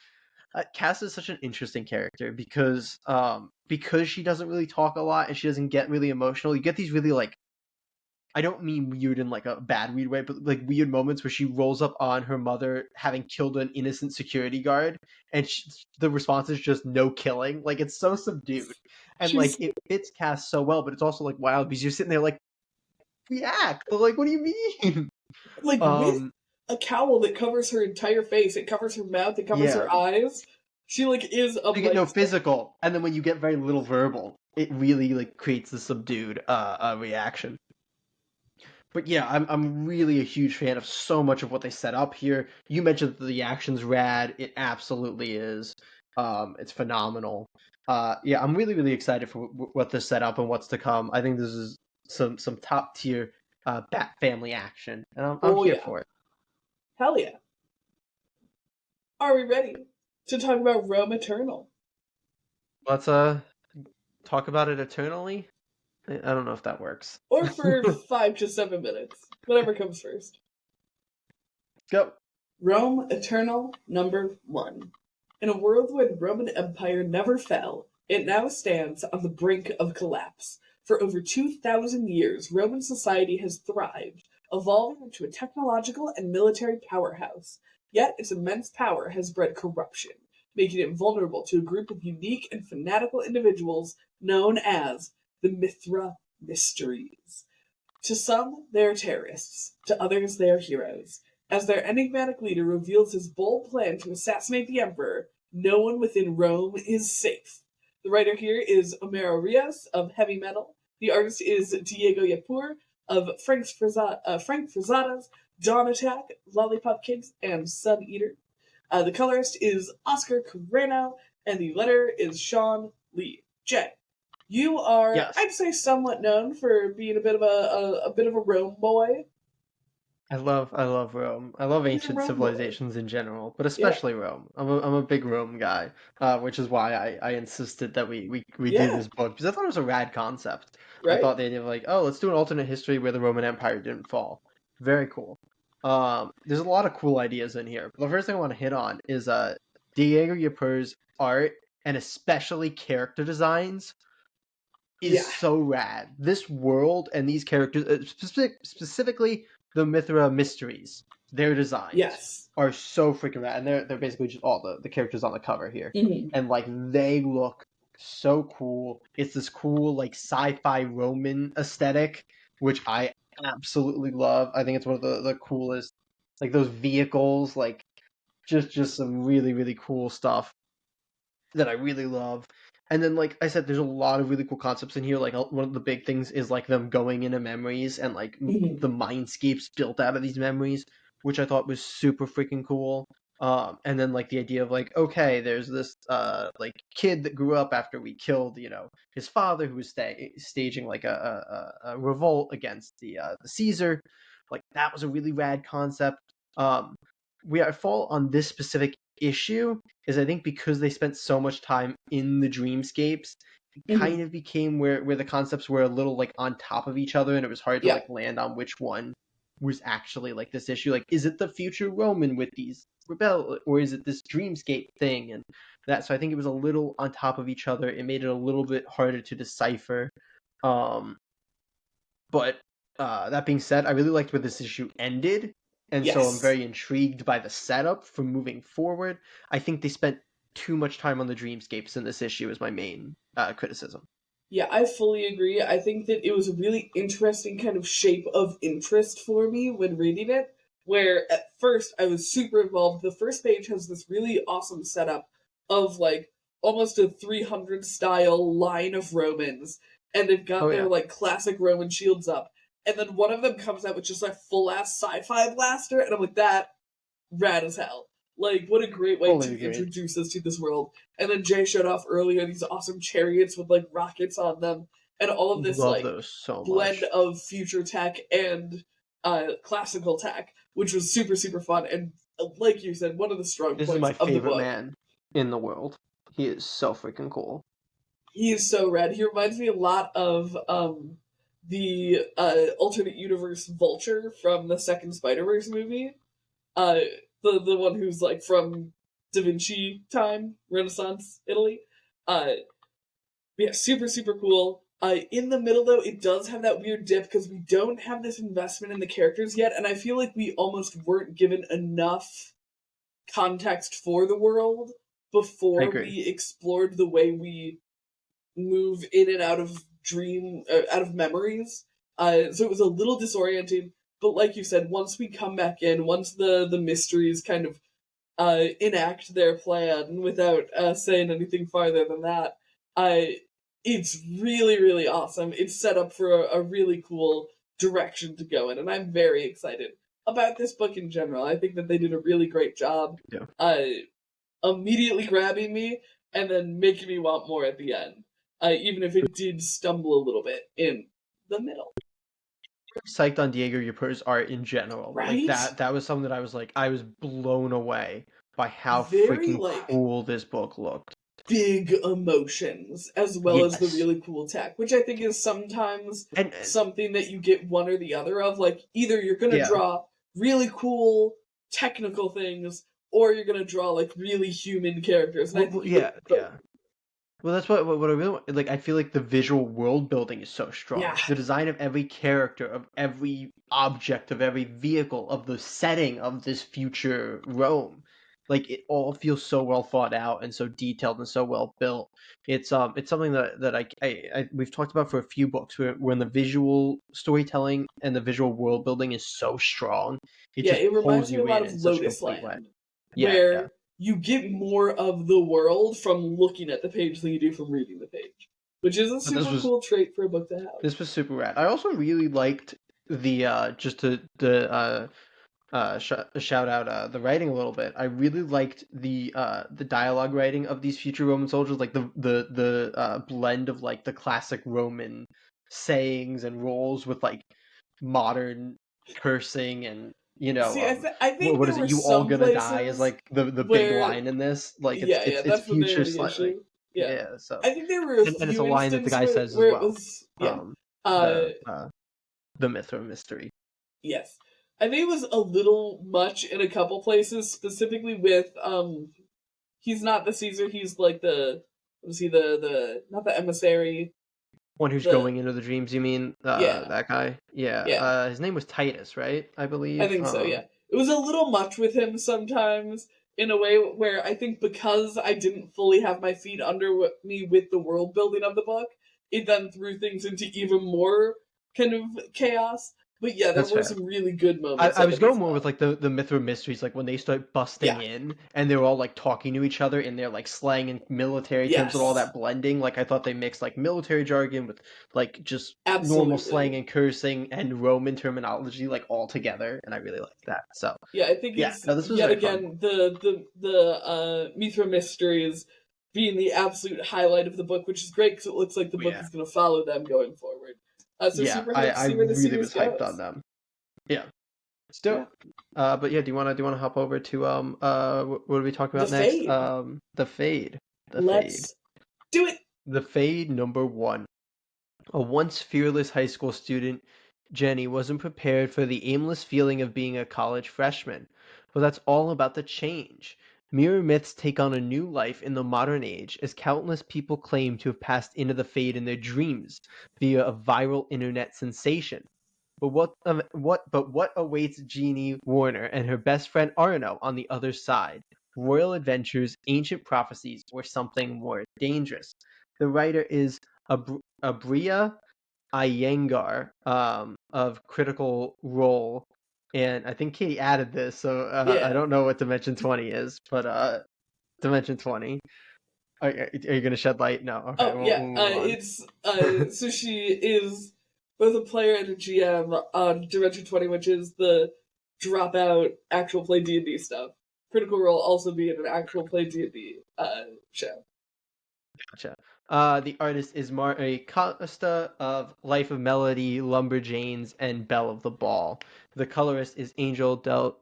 Cass is such an interesting character because she doesn't really talk a lot and she doesn't get really emotional. You get these really like I don't mean weird in like a bad weird way, but like weird moments where she rolls up on her mother having killed an innocent security guard, and the response is just no killing. Like it's so subdued, and She's like it fits Cass so well, but it's also like wild because you're sitting there like react. Like what do you mean? like with um, a cowl that covers her entire face. It covers her mouth. It covers yeah, her eyes. She like is a you get no blank. physical, and then when you get very little verbal, it really like creates the subdued reaction. But yeah, I'm really a huge fan of so much of what they set up here. You mentioned that the action's rad. It absolutely is. It's phenomenal. Yeah, I'm really really excited for what this set up and what's to come. I think this is some top tier Bat Family action, and I'm Oh here yeah. for it. Hell yeah. Are we ready to talk about Rome Eternal? Let's talk about it eternally. I don't know if that works. Or for 5 to 7 minutes. Whatever comes first. Go. Rome Eternal #1. In a world where the Roman Empire never fell, it now stands on the brink of collapse. For over 2,000 years, Roman society has thrived, evolving into a technological and military powerhouse. Yet its immense power has bred corruption, making it vulnerable to a group of unique and fanatical individuals known as the Mithra Mysteries. To some, they are terrorists. To others, they are heroes. As their enigmatic leader reveals his bold plan to assassinate the emperor, no one within Rome is safe. The writer here is Homero Rios of Heavy Metal. The artist is Diego Yapur of Frank Frazada's Dawn Attack, Lollipop Kids, and Sun Eater. The colorist is Oscar Carreno, and the letterer is Sean Lee. Jay, you are, Yes. I'd say, somewhat known for being a bit of a bit of a Rome boy. I love Rome. I love He's a ancient Rome boy. civilizations in general, but Yeah, especially Rome. I'm a big Rome guy, which is why I insisted that we do yeah, this book because I thought it was a rad concept. I right. thought the idea of like, oh, let's do an alternate history where the Roman Empire didn't fall. Very cool. There's a lot of cool ideas in here. But the first thing I want to hit on is Diego Yapur's art and especially character designs is Yeah, so rad. This world and these characters, specifically the Mithra mysteries, their designs yes. are so freaking rad, and they're basically just all the characters on the cover here, Hmm. and like they look so cool. It's this cool like sci-fi Roman aesthetic, which I absolutely love. I think it's one of the coolest, like those vehicles, like just some really really cool stuff that I really love. And then, like I said, there's a lot of really cool concepts in here. Like one of the big things is like them going into memories and like the mindscapes built out of these memories, which I thought was super freaking cool. And then like the idea of like, okay, there's this like kid that grew up after we killed, his father, who was staging like a revolt against the Caesar. Like that was a really rad concept. I fall on this specific issue is I think because they spent so much time in the dreamscapes, it kind of became where the concepts were a little like on top of each other, and it was hard to Yeah. like land on which one was actually like this issue. Like, is it the future Roman with these rebel, or is it this dreamscape thing? And that, so I think it was a little on top of each other. It made it a little bit harder to decipher. But that being said, I really liked where this issue ended, and so I'm Yes. very intrigued by the setup for moving forward. I think they spent too much time on the dreamscapes in this issue is my main criticism. Yeah, I fully agree. I think that it was a really interesting kind of shape of interest for me when reading it, where at first I was super involved. The first page has this really awesome setup of like almost a 300 style line of Romans, and they've got Oh their yeah, like classic Roman shields up. And then one of them comes out with just like full ass sci-fi blaster, and I'm like, that rad as hell. Like, what a great way fully to agreed. introduce us to this world. And then Jay showed off earlier these awesome chariots with like rockets on them, and all of this Love like those so blend much. of future tech and classical tech, which was super super fun. And like you said, one of the strong This is points my of the favorite book. man in the world. He is so freaking cool. He is so rad. He reminds me a lot of the alternate universe Vulture from the second Spider Verse movie. Uh, the one who's like from Da Vinci time, Renaissance Italy. Uh, yeah, super super cool. In the middle though, it does have that weird dip because we don't have this investment in the characters yet, and I feel like we almost weren't given enough context for the world I before agree. we explored the way we move in and out of out of memories. So it was a little disorienting. But like you said, once we come back in, once the mysteries kind of enact their plan without saying anything farther than that, it's really really awesome. It's set up for a really cool direction to go in, and I'm very excited about this book in general. I think that they did a really great job. Yeah. Uh, Immediately grabbing me and then making me want more at the end. Even if it did stumble a little bit in the middle. Psyched on Diego Ypur's art in general. Like Right? that was something that I was blown away by how Very, freaking like, cool this book looked. big emotions as well as the Yes. really cool tech, which I think is sometimes And something that you get one or the other of. Like, either you're going to yeah. draw really cool technical things or you're going to draw, like, really human characters. And I think you Yeah, get both. yeah. Well, that's what I really want. Like, I feel like the visual world building is so strong. Yeah. The design of every character, of every object, of every vehicle, of the setting of this future Rome, like it all feels so well thought out and so detailed and so well built. It's something that we've talked about for a few books where when the visual storytelling and the visual world building is so strong, it Yeah, just it pulls reminds me a you lot in of in such a Lotus complete way. Land, Yeah, yeah. where you get more of the world from looking at the page than you do from reading the page, which is a But this super was cool trait for a book to have. This was super rad. I also really liked the just to shout out the writing a little bit. I really liked the dialogue writing of these future Roman soldiers, like the blend of like the classic Roman sayings and roles with like modern cursing and See, I think what there is it? were You all some gonna die is places like the big where, line in this. Like yeah, it's yeah, it's that's when they were future the slightly. issue. Yeah, Yeah, so I think there were a and it's a few line that the instances guy says as where it well. was, yeah, uh, The the myth or mystery. yes, I think it was a little much in a couple places, specifically with he's not the Caesar, he's like the was he the not the emissary, One who's the going into the dreams, you mean? yeah, That guy? Yeah. yeah. His name was Titus, right? I I believe. think so, yeah. It was a little much with him sometimes, in a way where I think because I didn't fully have my feet under me with the world building of the book, it then threw things into even more kind of chaos. But yeah, there That's were fair. some really good I, moments I of was it as going more with well. like the Mithra mysteries, like when they start busting Yeah. in and they're all like talking to each other in their like slang and military terms and all Yes. that blending. Like I thought they mixed like military jargon with like just normal slang Absolutely. and cursing and Roman terminology like all together, and I really liked that. So Yeah, I think yeah, it's no, this was yet very fun. again the Mithra mysteries being the absolute highlight of the book, which is great because it looks like the book Yeah, is going to follow them going forward. So yeah, super hyped to I see where the really series was hyped on goes. them. Yeah, still. Yeah. But yeah, do you wanna hop over to what are we talking The about next? Fade. The Fade. The Fade. Let's do it. The Fade number one. A once fearless high school student, Jenny wasn't prepared for the aimless feeling of being a college freshman. But that's all about the change. Mirror myths take on a new life in the modern age as countless people claim to have passed into the Fade in their dreams via a viral internet sensation. But what awaits Jeannie Warner and her best friend Arno on the other side? Royal adventures, ancient prophecies, or something more dangerous? The writer is Abria Iyengar of Critical Role, and I think Katie added this, so I Yeah. don't know what Dimension 20 is, but Dimension 20. Are you gonna shed light? No. Okay, Oh we'll yeah. move on. It's so she is both a player and a GM on Dimension 20, which is the dropout actual play D&D stuff. Critical Role also being an actual play D&D show. Gotcha. The artist is Mari Costa of Life of Melody, Lumberjanes, and Belle of the Ball. The colorist is Angel Del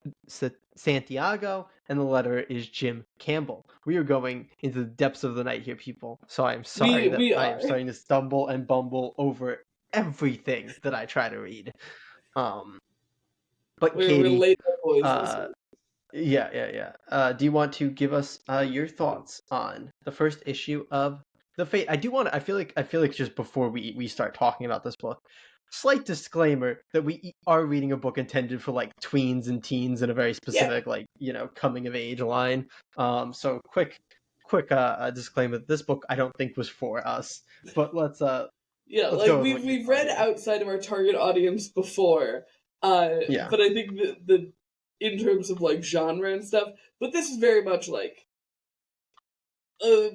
Santiago, and the letterer is Jim Campbell. We are going into the depths of the night here, people. So I'm sorry that We I am are. starting to stumble and bumble over everything that I try to read. Um, but We're Katie, late boys this uh, week. yeah. Do you want to give us your thoughts on the first issue of The Fate? I do want to. I feel like just before we start talking about this book, slight disclaimer that we are reading a book intended for like tweens and teens in a very Yeah. specific like coming of age line. So quick disclaimer: this book I don't think was for us. But Yeah, let's like go with what you we've thought read here. outside of our target audience before, Yeah, but I think the in terms of like genre and stuff, but this is very much like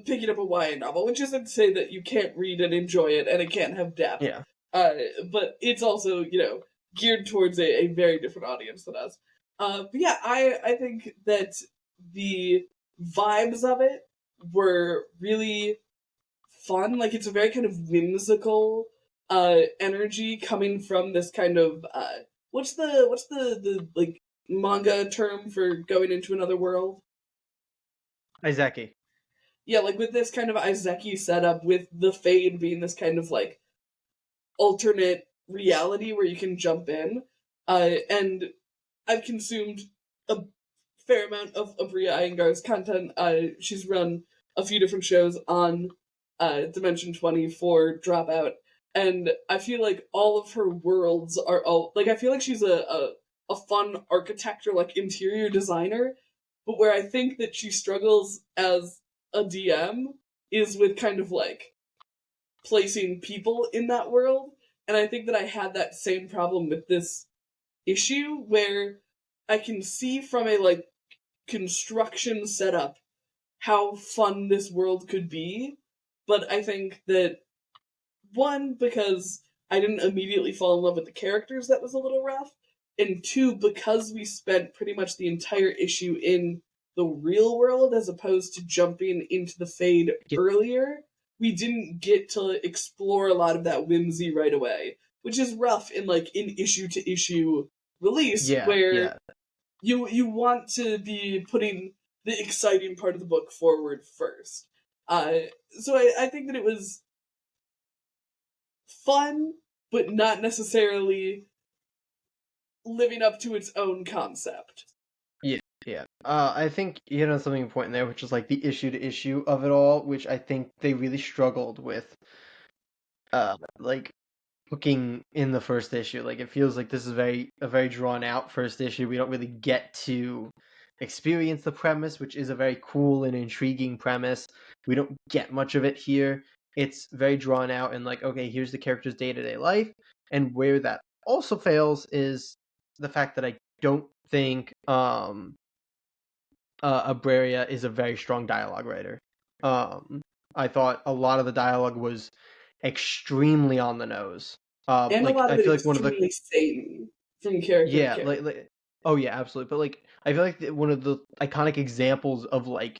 picking up a YA novel, which isn't to say that you can't read and enjoy it and it can't have depth, yeah, uh, but it's also geared towards a very different audience than us. But yeah, I think that the vibes of it were really fun. Like it's a very kind of whimsical energy coming from this kind of what's the like manga term for going into another world? Izaki. Yeah, like with this kind of Izeki setup, with the Fade being this kind of like alternate reality where you can jump in. And I've consumed a fair amount of Abria Iyengar's content. She's run a few different shows on Dimension 20 for Dropout, and I feel like all of her worlds are all like I feel like she's a fun architect or like interior designer, but where I think that she struggles as a DM is with kind of like placing people in that world. And I think that I had that same problem with this issue where I can see from a like construction setup how fun this world could be, but I think that one, because I didn't immediately fall in love with the characters, that was a little rough, and two, because we spent pretty much the entire issue in the real world as opposed to jumping into the Fade earlier, we didn't get to explore a lot of that whimsy right away, which is rough in like in issue to issue release Yeah, where yeah. you want to be putting the exciting part of the book forward first. Uh, so I think that it was fun, but not necessarily living up to its own concept. Yeah, yeah. I think you hit on something important there, which is like the issue to issue of it all, which I think they really struggled with. Like hooking in the first issue. Like it feels like this is a very drawn out first issue. We don't really get to experience the premise, which is a very cool and intriguing premise. We don't get much of it here. It's very drawn out and like, okay, here's the character's day-to-day life and where that also fails is the fact that I don't think Abraria is a very strong dialogue writer. I thought a lot of the dialogue was extremely on the nose. And a Like lot of I it feel like one of the extremely sane from character to yeah, character. oh yeah, absolutely. But like I feel like one of the iconic examples of like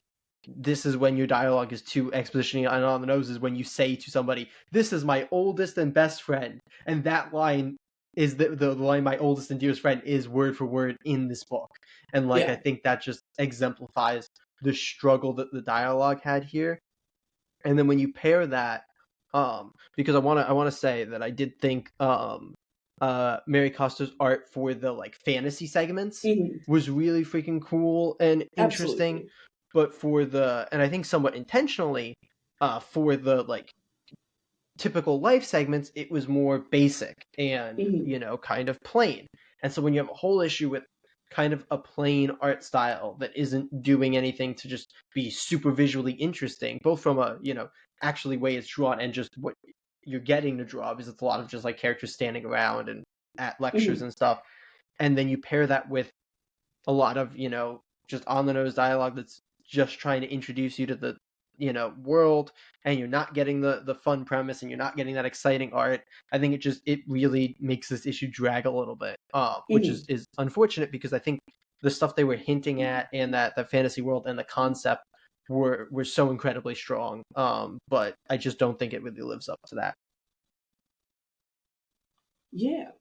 this is when your dialogue is too expositioning and on the nose is when you say to somebody, "This is my oldest and best friend," and that line is the line "my oldest and dearest friend" is word for word in this book, and like I Yeah. think that just exemplifies the struggle that the dialogue had here. And then when you pair that, because I wanna say that I did think Mary Costa's art for the like fantasy segments Hmm. was really freaking cool and interesting, Absolutely. but for the and I think somewhat intentionally, for the like typical life segments, it was more basic and, Hmm. you know, kind of plain. And so when you have a whole issue with kind of a plain art style that isn't doing anything to just be super visually interesting, both from a, you know, actually way it's drawn and just what you're getting to draw, because it's a lot of just like characters standing around and at lectures Hmm. and stuff. And then you pair that with a lot of, you know, just on the nose dialogue that's just trying to introduce you to the, you know, world, and you're not getting the fun premise and you're not getting that exciting art. I think it really makes this issue drag a little bit, which Hmm. is unfortunate because I think the stuff they were hinting at and that the fantasy world and the concept were so incredibly strong. But I just don't think it really lives up to that. Yeah.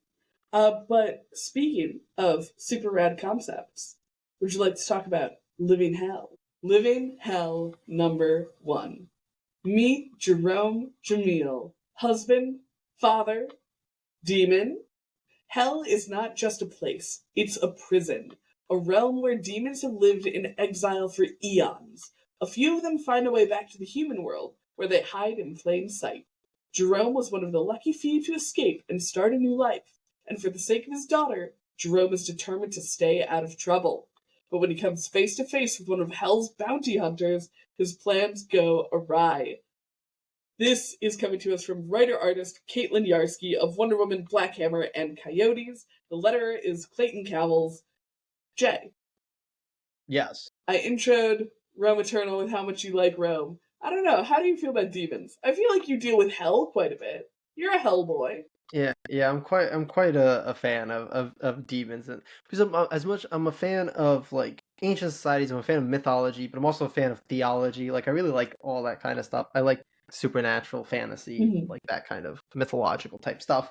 But speaking of super rad concepts, would you like to talk about Living Hell? Living Hell number 1. Meet Jerome Jamil, husband, father, demon. Hell is not just a place, it's a prison, a realm where demons have lived in exile for eons. A few of them find a way back to the human world, where they hide in plain sight. Jerome was one of the lucky few to escape and start a new life, and for the sake of his daughter, Jerome is determined to stay out of trouble. But when he comes face to face with one of Hell's bounty hunters, his plans go awry. This is coming to us from writer-artist Caitlin Yarsky of Wonder Woman, Black Hammer, and Coyotes. The letterer is Clayton Cowles. Jay, Yes. I introed Rome Eternal with how much you like Rome. I don't know, how do you feel about demons? I feel like you deal with hell quite a bit. You're a hell boy. Yeah, I'm quite a fan of demons, and because as much I'm a fan of like ancient societies, I'm a fan of mythology, but I'm also a fan of theology. Like I really like all that kind of stuff. I like supernatural fantasy, Mhm. like that kind of mythological type stuff.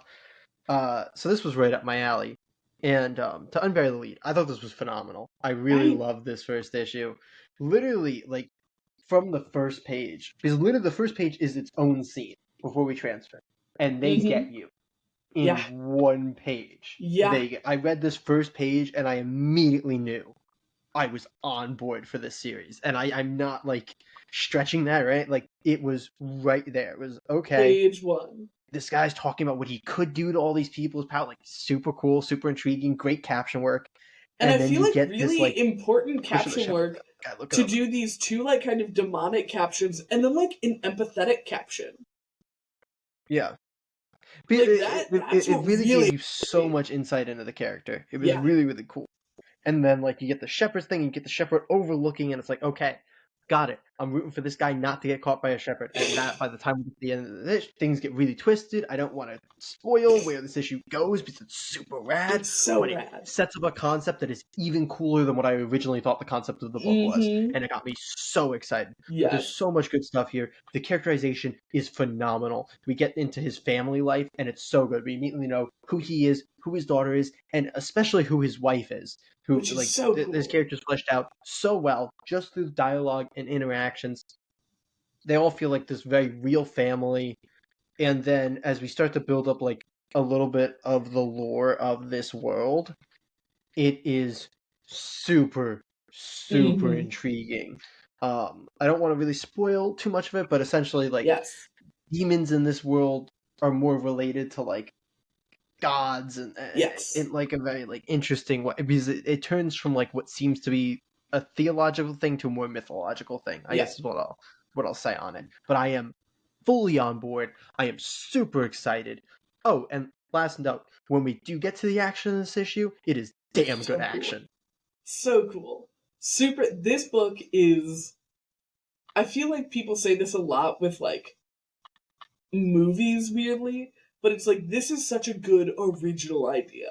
So this was right up my alley. And to unbury the lead, I thought this was phenomenal. I really Right. loved this first issue. Literally, like from the first page, because literally the first page is its own scene before we transfer, and they Mm-hmm. get you Yeah. in one page. Yeah. I read this first page and I immediately knew I was on board for this series. And I'm not like stretching that, right? Like it was right there. It was okay. Page 1. This guy's talking about what he could do to all these people's power, like super cool, super intriguing, great caption work. And I And then feel you like get this really like important push of the caption ship. work God, look it to up. do these two like kind of demonic captions and then like an empathetic caption. Yeah. Like that's It what really really gave you so me. much insight into the character. It was Yeah. really, really cool. And then like you get the shepherd thing, you get the shepherd overlooking, and it's like, okay, got it. I'm rooting for this guy not to get caught by a shepherd, and that by the time we get to the end of this, things get really twisted. I don't want to spoil where this issue goes because it's super rad, It's so but it rad. sets up a concept that is even cooler than what I originally thought the concept of the book was, Mm-hmm. and it got me so excited. But there's Yes. so much good stuff here. The characterization is phenomenal. We get into his family life, and it's so good. We immediately know who he is, who his daughter is, and especially who his wife is, who Which is like so this cool. character's fleshed out so well just through dialogue and interactions. They all feel like this very real family. And then as we start to build up like a little bit of the lore of this world, it is super, super Mm-hmm. intriguing. I don't want to really spoil too much of it, but essentially like Yes. demons in this world are more related to like gods and Yes. in like a very like interesting way because it turns from like what seems to be a theological thing to a more mythological thing. I Yeah. guess is what I'll say on it. But I am fully on board. I am super excited. Oh, and last note, when we do get to the action in this issue, it is damn good action. So cool. Super. This book is. I feel like people say this a lot with like movies, weirdly, but it's like this is such a good original idea.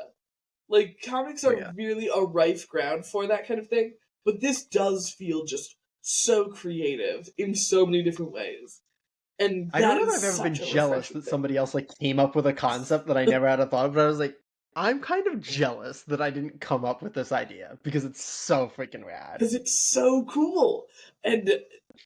Like comics are really a rife ground for that kind of thing, but this does feel just so creative in so many different ways. And I don't that know if is I've ever been such a jealous refreshing that thing. somebody else like came up with a concept that I never had a thought of, but I was like, I'm kind of jealous that I didn't come up with this idea because it's so freaking rad. Because it's so cool. And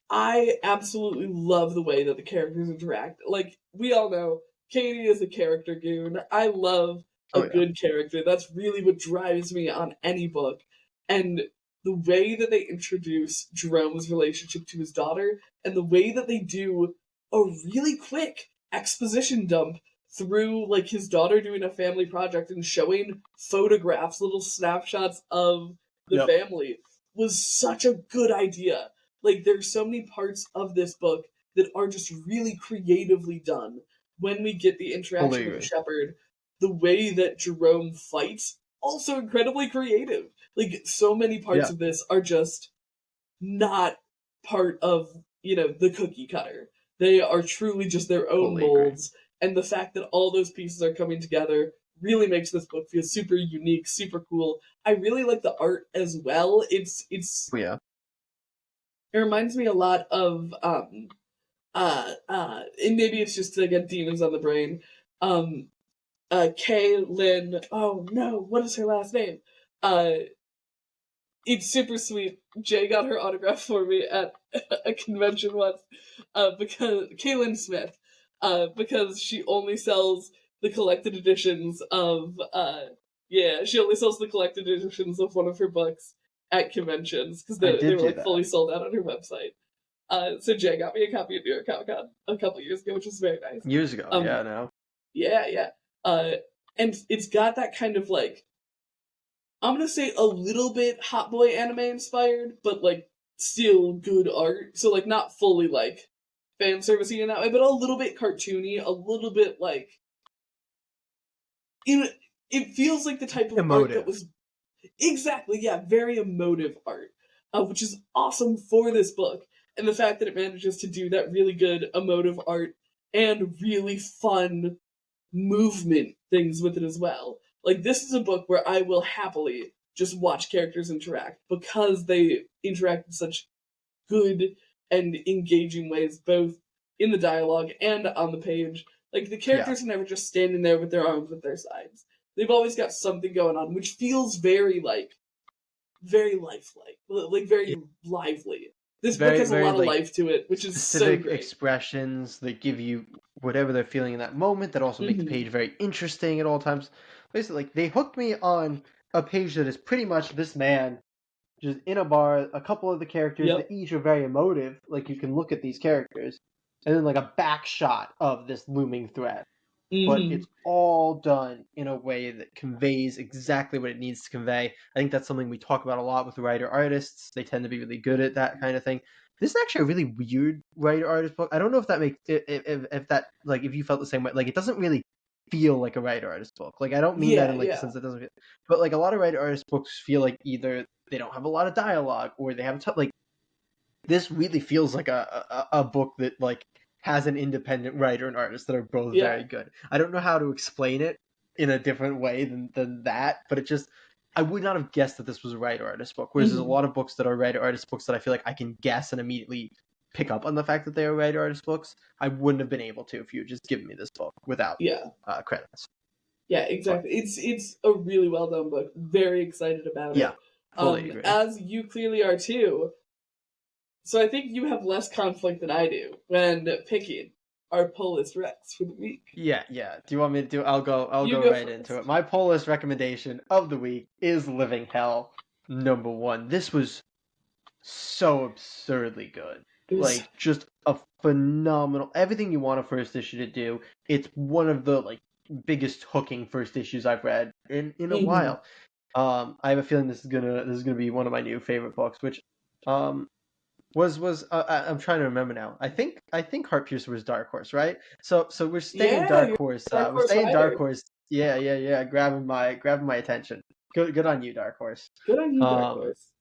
I absolutely love the way that the characters interact. Like, we all know, Katie is a character goon. I love a Oh yeah. good character. That's really what drives me on any book. And the way that they introduce Jerome's relationship to his daughter, and the way that they do a really quick exposition dump through like his daughter doing a family project and showing photographs, little snapshots of the Yep. family was such a good idea. Like there's so many parts of this book that are just really creatively done. When we get the interaction with the shepherd, the way that Jerome fights, also incredibly creative. Like so many parts of this are just not part of, the cookie cutter. They are truly just their own molds. And the fact that all those pieces are coming together really makes this book feel super unique, super cool. I really like the art as well. It's Yeah. it reminds me a lot of and maybe it's just to get demons on the brain. Kay Lynn, oh no, what is her last name? It's super sweet. Jay got her autograph for me at a convention once, because Kaylin Smith, because she only sells the collected editions of, she only sells the collected editions of one of her books at conventions because they were like fully sold out on her website. So Jay got me a copy of New York Comic Con a couple years ago, which was very nice. Years ago, no. Yeah. And it's got that kind of like, I'm gonna say a little bit Hot Boy anime inspired, but like still good art. So like not fully like fan servicey in that way, but a little bit cartoony, a little bit like it feels like the type of art that was exactly, very emotive art, which is awesome for this book. And the fact that it manages to do that really good emotive art and really fun movement things with it as well. Like, this is a book where I will happily just watch characters interact because they interact in such good and engaging ways, both in the dialogue and on the page. Like, the characters are never just standing there with their arms at their sides. They've always got something going on, which feels very lifelike, like very lively. This book has a lot of life to it, which is so great. Specific expressions that give you whatever they're feeling in that moment that also make the page very interesting at all times. Basically, like, they hooked me on a page that is pretty much this man just in a bar, a couple of the characters that each are very emotive, like you can look at these characters, and then like a back shot of this looming threat. But it's all done in a way that conveys exactly what it needs to convey. I think that's something we talk about a lot with writer-artists. They tend to be really good at that kind of thing. This is actually a really weird writer-artist book. I don't know if that makes if that, like, if you felt the same way. Like, it doesn't really feel like a writer-artist book. Like, I don't mean that in like the sense that it doesn't feel, but like a lot of writer-artist books feel like either they don't have a lot of dialogue or they have like, this really feels like a book that like has an independent writer and artist that are both very good. I don't know how to explain it in a different way than that, but it just, I would not have guessed that this was a writer-artist book, whereas there's a lot of books that are writer-artist books that I feel like I can guess and immediately pick up on the fact that they are writer-artist books. I wouldn't have been able to if you had just given me this book without credits. Yeah, exactly. But it's a really well done book. Very excited about it. Yeah, fully agree. As you clearly are too. So I think you have less conflict than I do when picking our pull list recs for the week. Yeah. Do you want me to do? I'll go right into it. My pull list recommendation of the week is Living Hell #1. This was so absurdly good. Like, just a phenomenal, everything you want a first issue to do. It's one of the like biggest hooking first issues I've read in a while. I have a feeling this is gonna be one of my new favorite books, which was I'm trying to remember now. I think Heartpiercer was Dark Horse, right? So we're staying Dark Horse. We're staying Dark Horse Yeah. Grabbing my attention. Good on you, Dark Horse. Good on you, Dark Horse.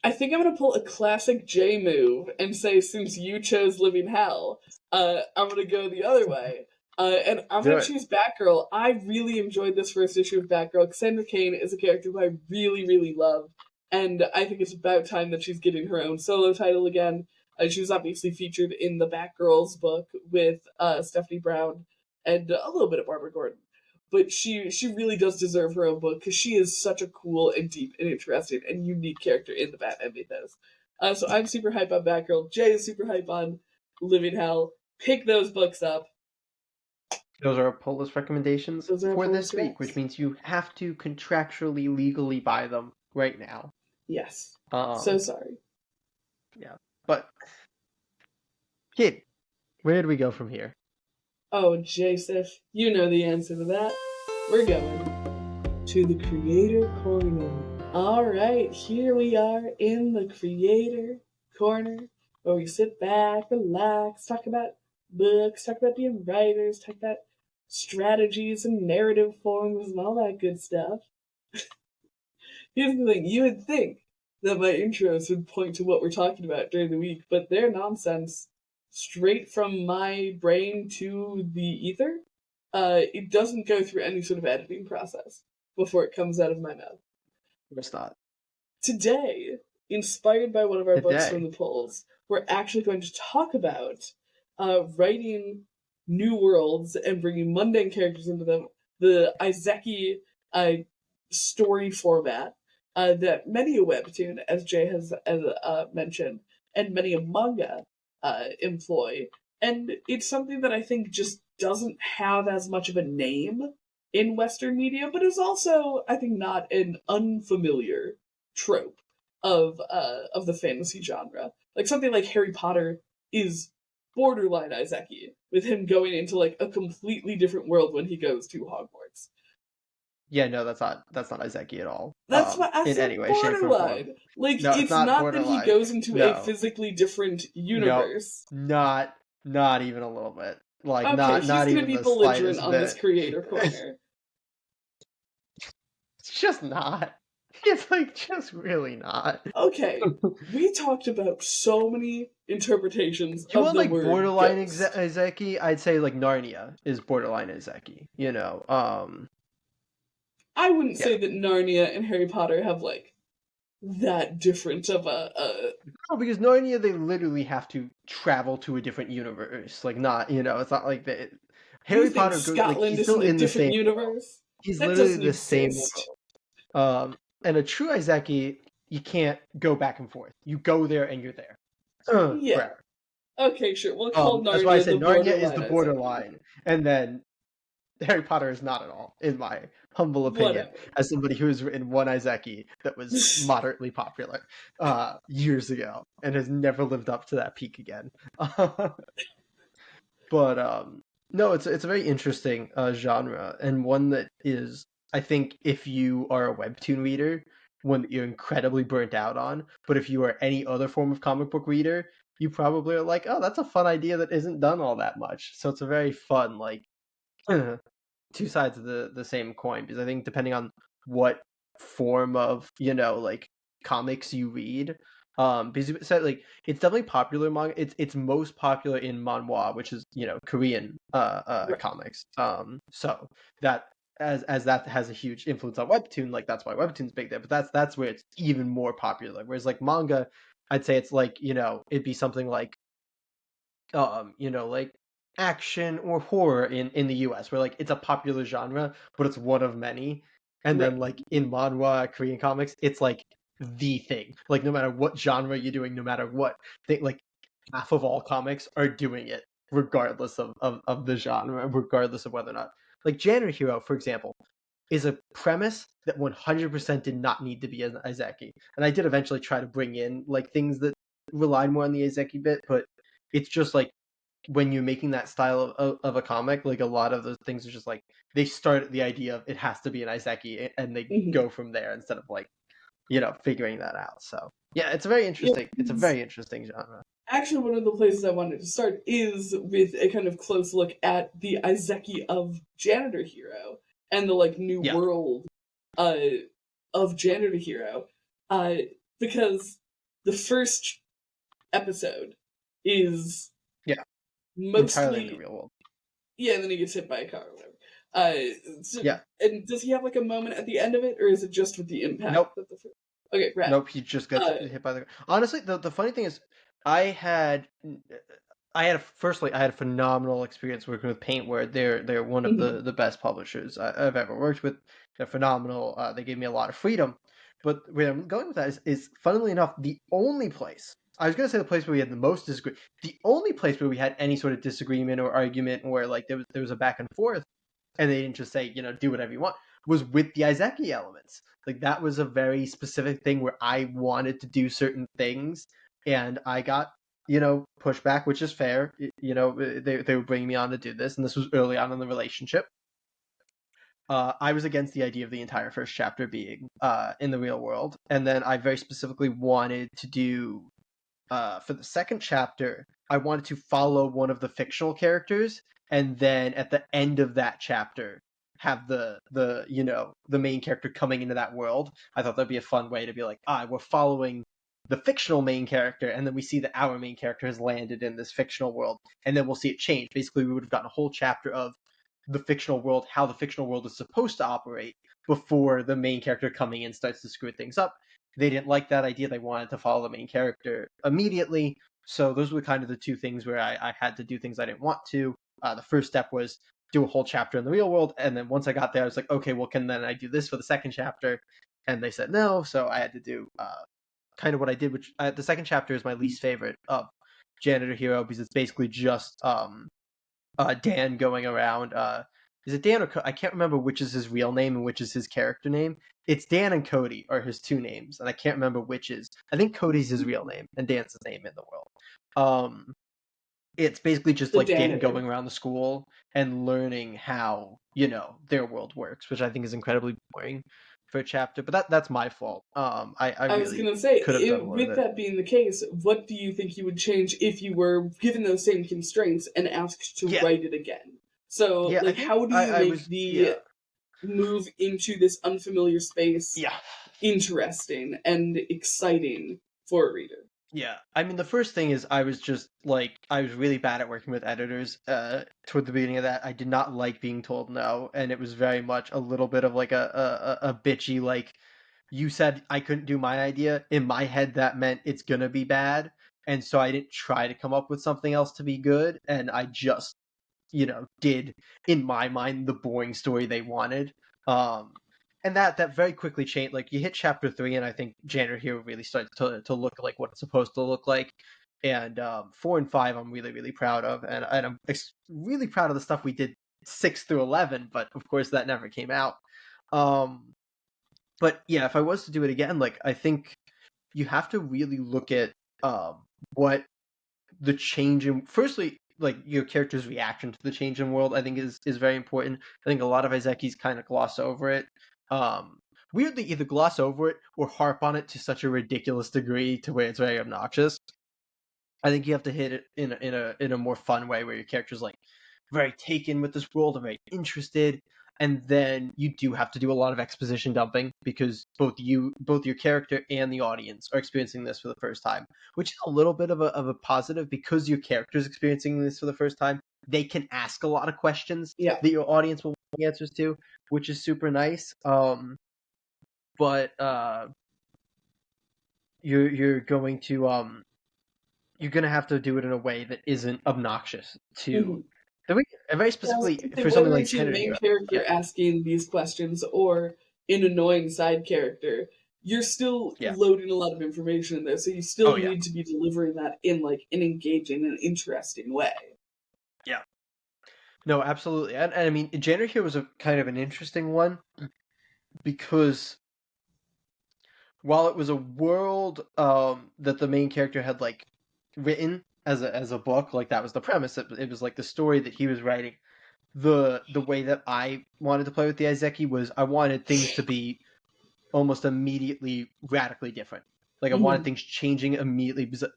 I think I'm gonna pull a classic J move and say, since you chose Living Hell, I'm gonna go the other way. And I'm gonna choose Batgirl. I really enjoyed this first issue of Batgirl. Cassandra Cain is a character who I really, really love, and I think it's about time that she's getting her own solo title again. She was obviously featured in the Batgirls book with Stephanie Brown and a little bit of Barbara Gordon. But she really does deserve her own book because she is such a cool and deep and interesting and unique character in the Batman mythos. So I'm super hype on Batgirl. Jay is super hype on Living Hell. Pick those books up. Those are pull list recommendations for this week, correct. which means you have to contractually, legally buy them right now. Yes. So sorry. Yeah. But, kid, where do we go from here? Oh, Joseph, you know the answer to that. We're going to the Creator Corner. Alright, here we are in the Creator Corner, where we sit back, relax, talk about books, talk about being writers, talk about strategies and narrative forms and all that good stuff. Here's the thing, you would think that my intros would point to what we're talking about during the week, but they're nonsense. Straight from my brain to the ether. It doesn't go through any sort of editing process before it comes out of my mouth. It's not. Today, inspired by one of our books from the polls, we're actually going to talk about writing new worlds and bringing mundane characters into them. The Isekai story format that many a webtoon, as Jay has mentioned, and many a manga employ. And it's something that I think just doesn't have as much of a name in Western media, but is also, I think, not an unfamiliar trope of the fantasy genre. Like something like Harry Potter is borderline Isekai, with him going into like a completely different world when he goes to Hogwarts. Yeah, no, that's not Isekai at all. That's what I in said. Any way, shape, or form. Like No, it's not that he goes into a physically different universe. No, not even a little bit. Like okay, not he's even gonna be the belligerent slightest on bit. this Creator Corner. It's just not. It's like just really not. Okay, we talked about so many interpretations You of want the like word borderline ghost. Isekai? I'd say like Narnia is borderline Isekai. You know, I wouldn't say that Narnia and Harry Potter have like that different of a. No, because Narnia they literally have to travel to a different universe. Like not, it's not like that. Harry Potter goes like Scotland he's still is in a in the different same universe. world. He's That literally doesn't the same exist. world. And a true Isekai, you can't go back and forth. You go there and you're there. Yeah. Forever. Okay, sure. We'll call Narnia that's why I said the Narnia is the Isekai. borderline, and then Harry Potter is not at all, in my humble opinion, as somebody who has written one Isekai that was moderately popular years ago and has never lived up to that peak again. But no, it's a very interesting genre, and one that is, I think, if you are a webtoon reader, one that you're incredibly burnt out on. But if you are any other form of comic book reader, you probably are like, oh, that's a fun idea that isn't done all that much. So it's a very fun, like, two sides of the same coin, because I think depending on what form of like comics you read, because you said like it's definitely popular manga. It's most popular in manhwa, which is Korean Right. comics. So that as that has a huge influence on webtoon, like that's why webtoon's big there. But that's where it's even more popular. Whereas like manga, I'd say it's like it'd be something like like action or horror in the US, where like it's a popular genre, but it's one of many. And then like in manhwa, Korean comics, it's like the thing. Like no matter what genre you're doing, no matter what thing, like half of all comics are doing it, regardless of the genre, regardless of whether or not. Like Janner Hero, for example, is a premise that 100% did not need to be an Izeki. And I did eventually try to bring in like things that relied more on the Izeki bit, but it's just like when you're making that style of a comic, like a lot of those things are just like they start at the idea of it has to be an Izeki and they go from there instead of like figuring that out. So Yeah, it's a very Yeah, interesting. It's a it's- very interesting genre. actually, one of the places I wanted to start is with a kind of close look at the Izeki of Janitor Hero and the like new Yeah, world uh, of Janitor Hero, uh, because the first episode is yeah, entirely in the mostly real world. yeah, and then he gets hit by a car or whatever. Yeah, And does he have like a moment at the end of it, or is it just with the impact nope, that the okay, rad. nope. He just gets Uh, hit by the. Honestly, the funny thing is, I had firstly I had a phenomenal experience working with Paintware. They're one of mhm, the best publishers I've ever worked with. They're phenomenal. They gave me a lot of freedom. But where I'm going with that is funnily enough, the only place I was gonna say the place where we had the most disagreement. The only place where we had any sort of disagreement or argument where like there was a back and forth and they didn't just say, do whatever you want, was with the Izeki elements. Like that was a very specific thing where I wanted to do certain things and I got, pushed back, which is fair. They were bringing me on to do this, and this was early on in the relationship. I was against the idea of the entire first chapter being in the real world, and then I very specifically wanted to do for the second chapter, I wanted to follow one of the fictional characters, and then at the end of that chapter, have the main character coming into that world. I thought that'd be a fun way to be like, we're following the fictional main character, and then we see that our main character has landed in this fictional world, and then we'll see it change. Basically, we would have gotten a whole chapter of the fictional world, how the fictional world is supposed to operate before the main character coming in starts to screw things up. They didn't like that idea. They wanted to follow the main character immediately. So those were kind of the two things where I had to do things I didn't want to. The first step was do a whole chapter in the real world, and then once I got there, I was like, okay, well, can then I do this for the second chapter? And they said no, so I had to do kind of what I did. Which the second chapter is my least favorite of Janitor Hero because it's basically just Dan going around. Is it Dan or I can't remember which is his real name and which is his character name. It's Dan and Cody are his two names, and I can't remember which is. I think Cody's his real name and Dan's his name in the world. It's basically just the like Dan janitor. going around the school and learning how their world works, which I think is incredibly boring for a chapter. But that's my fault. I I was really gonna say, could have done more with with it. that being the case, what do you think you would change if you were given those same constraints and asked to Yeah, write it again? So, yeah. I like, think how do you I make was yeah the move into this unfamiliar space yeah. interesting and exciting for a reader? Yeah, I mean, the first thing is I was just like I was really bad at working with editors. Toward the beginning of that, I did not like being told no, and it was very much a little bit of like a bitchy like you said I couldn't do my idea. In my head, that meant it's gonna be bad, and so I didn't try to come up with something else to be good, and I just did in my mind the boring story they wanted. Um, and that very quickly changed. Like you hit chapter 3, and I think Janitor Hero really starts to look like what it's supposed to look like. And 4 and 5, I'm really really proud of, and I'm really proud of the stuff we did 6 through 11. But of course, that never came out. Um, but yeah, if I was to do it again, like I think you have to really look at what the change in firstly like your character's reaction to the change in world I think is very important. I think a lot of Iseki's kind of gloss over it. Um Weirdly either gloss over it or harp on it to such a ridiculous degree to where it's very obnoxious. I think you have to hit it in a more fun way where your character's like very taken with this world and very interested, and then you do have to do a lot of exposition dumping because both your character and the audience are experiencing this for the first time, which is a little bit of a positive because your character's experiencing this for the first time. They can ask a lot of questions Yeah. that your audience will want answers to, which is super nice. But you're going to you're gonna have to do it in a way that isn't obnoxious to Mhm. the way, and very Yeah, I was specifically gonna say, for something whether like it's your Janitor main Hero. Yeah, character asking these questions or an annoying side character, you're still yeah. loading a lot of information in there, so you Oh still yeah, need to be delivering that in like an engaging and interesting way. yeah. No, absolutely. And I mean, Janitor Hero was a kind of an interesting one because while it was a world that the main character had like written as a book, like that was the premise. It was like the story that he was writing. The way that I wanted to play with the Izeki was I wanted things to be almost immediately radically different. Like I wanted things changing immediately because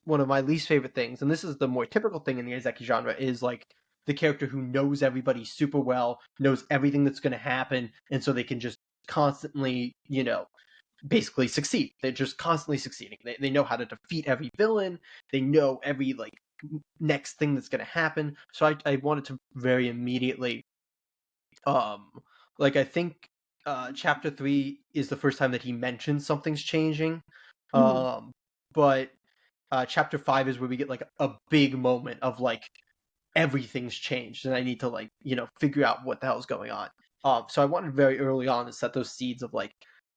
one of my least favorite things, and this is the more typical thing in the Isekai genre, is like the character who knows everybody super well, knows everything that's going to happen, and so they can just constantly, basically succeed. They're just constantly succeeding. They know how to defeat every villain. They know every like next thing that's going to happen. So I wanted to very immediately, like I think chapter 3 is the first time that he mentions something's changing. But chapter 5 is where we get like a big moment of like everything's changed and I need to like, figure out what the hell's going on. So I wanted very early on to set those seeds of like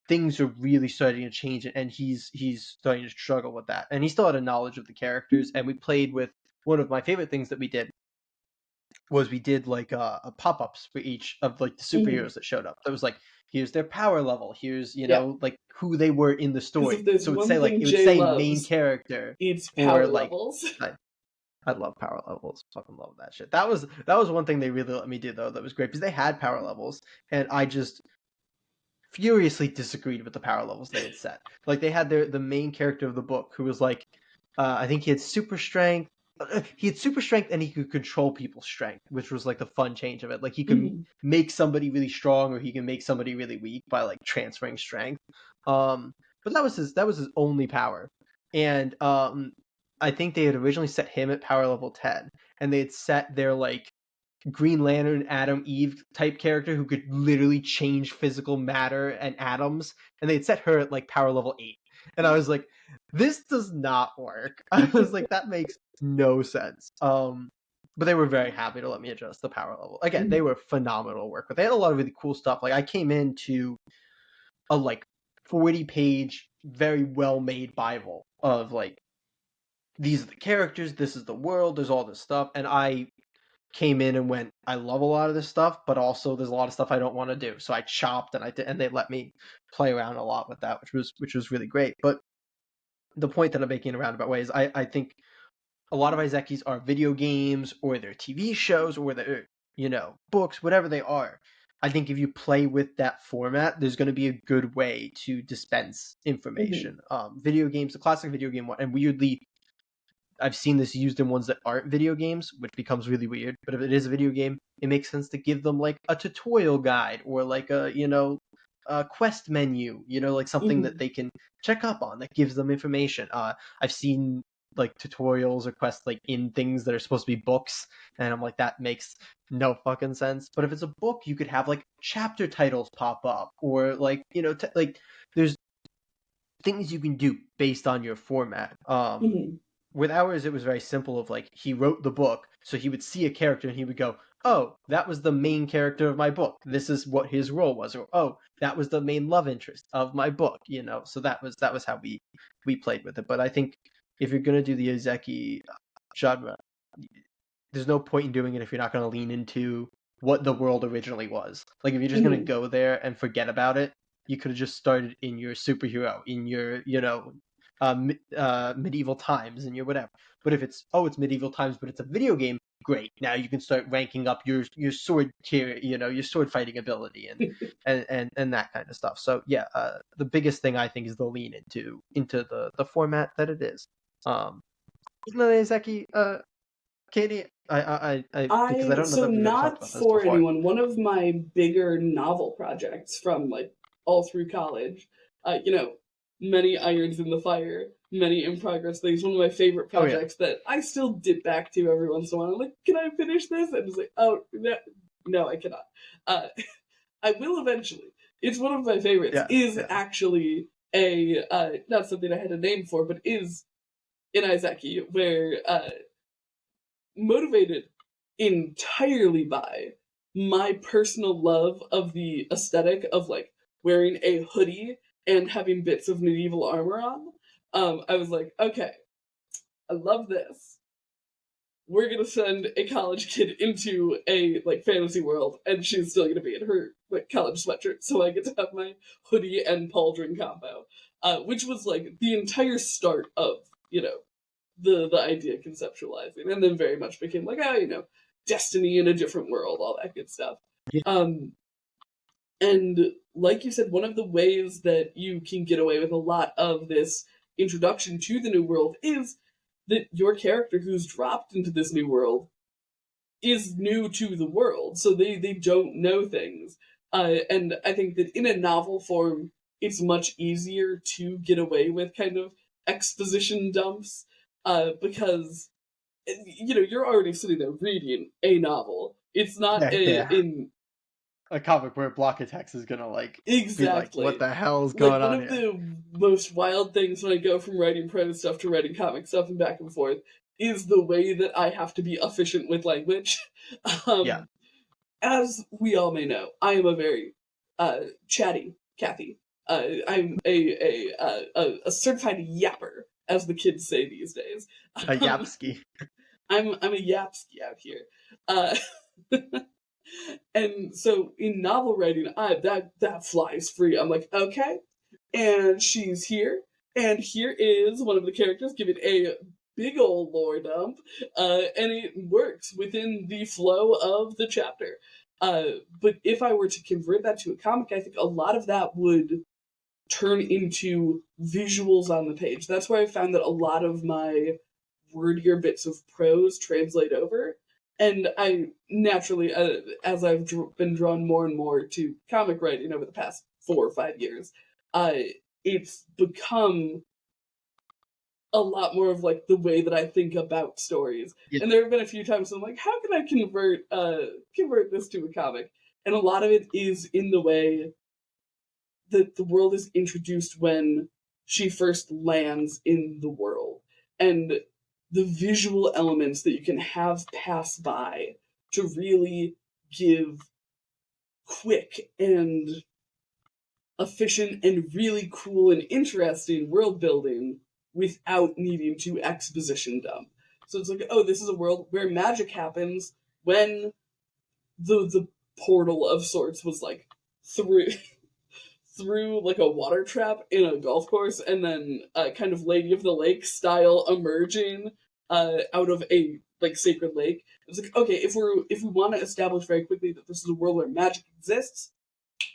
things are really starting to change and he's starting to struggle with that. And he still had a knowledge of the characters and we played with one of my favorite things that we did was we did like pop-ups for each of like the superheroes that showed up. That was like, here's their power level, here's like who they were in the story. So it would say like main character, it's or power like levels. I love power levels. Fucking love that shit. That was one thing they really let me do though. That was great because they had power levels, and I just furiously disagreed with the power levels they had set. Like they had the main character of the book who was like, I think he had super strength. He had super strength and he could control people's strength, which was like the fun change of it. Like he could make somebody really strong or he can make somebody really weak by like transferring strength. But that was his only power. And I think they had originally set him at power level 10 and they had set their like Green Lantern, Adam, Eve type character who could literally change physical matter and atoms, and they'd set her at like power level 8. And I was like, this does not work. I was like, that makes no sense. But they were very happy to let me adjust the power level. Again, they were phenomenal to work with. They had a lot of really cool stuff. Like I came into a like 40-page, very well-made Bible of like, these are the characters, this is the world, there's all this stuff, and I came in and went, I love a lot of this stuff, but also there's a lot of stuff I don't want to do. So I chopped and I did, and they let me play around a lot with that, which was really great. But the point that I'm making in a roundabout way is I think a lot of Izekis are video games or they're TV shows or they're, books, whatever they are. I think if you play with that format, there's going to be a good way to dispense information. Video games, the classic video game one, and weirdly, I've seen this used in ones that aren't video games, which becomes really weird. But if it is a video game, it makes sense to give them like a tutorial guide or like a quest menu, like something that they can check up on that gives them information. I've seen like tutorials or quests like in things that are supposed to be books, and I'm like, that makes no fucking sense. But if it's a book, you could have like chapter titles pop up or like, like there's things you can do based on your format. With ours, it was very simple of like, he wrote the book, so he would see a character and he would go, oh, that was the main character of my book. This is what his role was. Or, oh, that was the main love interest of my book, So that was how we played with it. But I think if you're going to do the Izeki genre, there's no point in doing it if you're not going to lean into what the world originally was. Like, if you're just going to go there and forget about it, you could have just started in your superhero, in your, medieval times and your whatever. But if it's medieval times, but it's a video game, great. Now you can start ranking up your sword tier, your sword fighting ability and that kind of stuff. So yeah, the biggest thing I think is the lean into the format that it is. Isn't that Izeki, Katie? I because I don't know that we've ever talked about this for before. anyone, one of my bigger novel projects from like all through college, many irons in the fire, many in progress things. One of my favorite projects that I still dip back to every once in a while. I'm like, can I finish this? And it's like, oh, no, I cannot. I will eventually. It's one of my favorites. Actually a not something I had a name for, but is in Izeki, where motivated entirely by my personal love of the aesthetic of like wearing a hoodie and having bits of medieval armor on. I was like, okay, I love this. We're gonna send a college kid into a like fantasy world, and she's still gonna be in her like college sweatshirt, so I get to have my hoodie and pauldron combo, which was like the entire start of the idea conceptualizing, and then very much became like, destiny in a different world, all that good stuff. And like you said, one of the ways that you can get away with a lot of this introduction to the new world is that your character who's dropped into this new world is new to the world, so they don't know things. And I think that in a novel form, it's much easier to get away with kind of exposition dumps, because you're already sitting there reading a novel. It's not Yeah. in A comic where a block of text is gonna be like, what exactly the hell is like going one on of here? the most wild things when I go from writing prose stuff to writing comic stuff and back and forth is the way that I have to be efficient with language. Yeah, um, as we all may know, I am a very chatty Kathy. I'm a certified yapper, as the kids say these days. a Um, Yapski. I'm a yapski out here. Uh, and so in novel writing, that flies free. I'm like, okay, and she's here, and here is one of the characters giving a big old lore dump, and it works within the flow of the chapter. But if I were to convert that to a comic, I think a lot of that would turn into visuals on the page. That's where I found that a lot of my wordier bits of prose translate over. And I naturally, as I've been drawn more and more to comic writing over the past 4 or 5 years, uh, it's become a lot more of like the way that I think about stories. Yeah, And there have been a few times I'm like, how can I convert this to a comic? And a lot of it is in the way that the world is introduced when she first lands in the world. And the visual elements that you can have pass by to really give quick and efficient and really cool and interesting world building without needing to exposition dump. So it's like, oh, this is a world where magic happens when the portal of sorts was like through through like a water trap in a golf course, and then kind of Lady of the Lake style emerging out of a like sacred lake. It's like, okay, if we want to establish very quickly that this is a world where magic exists,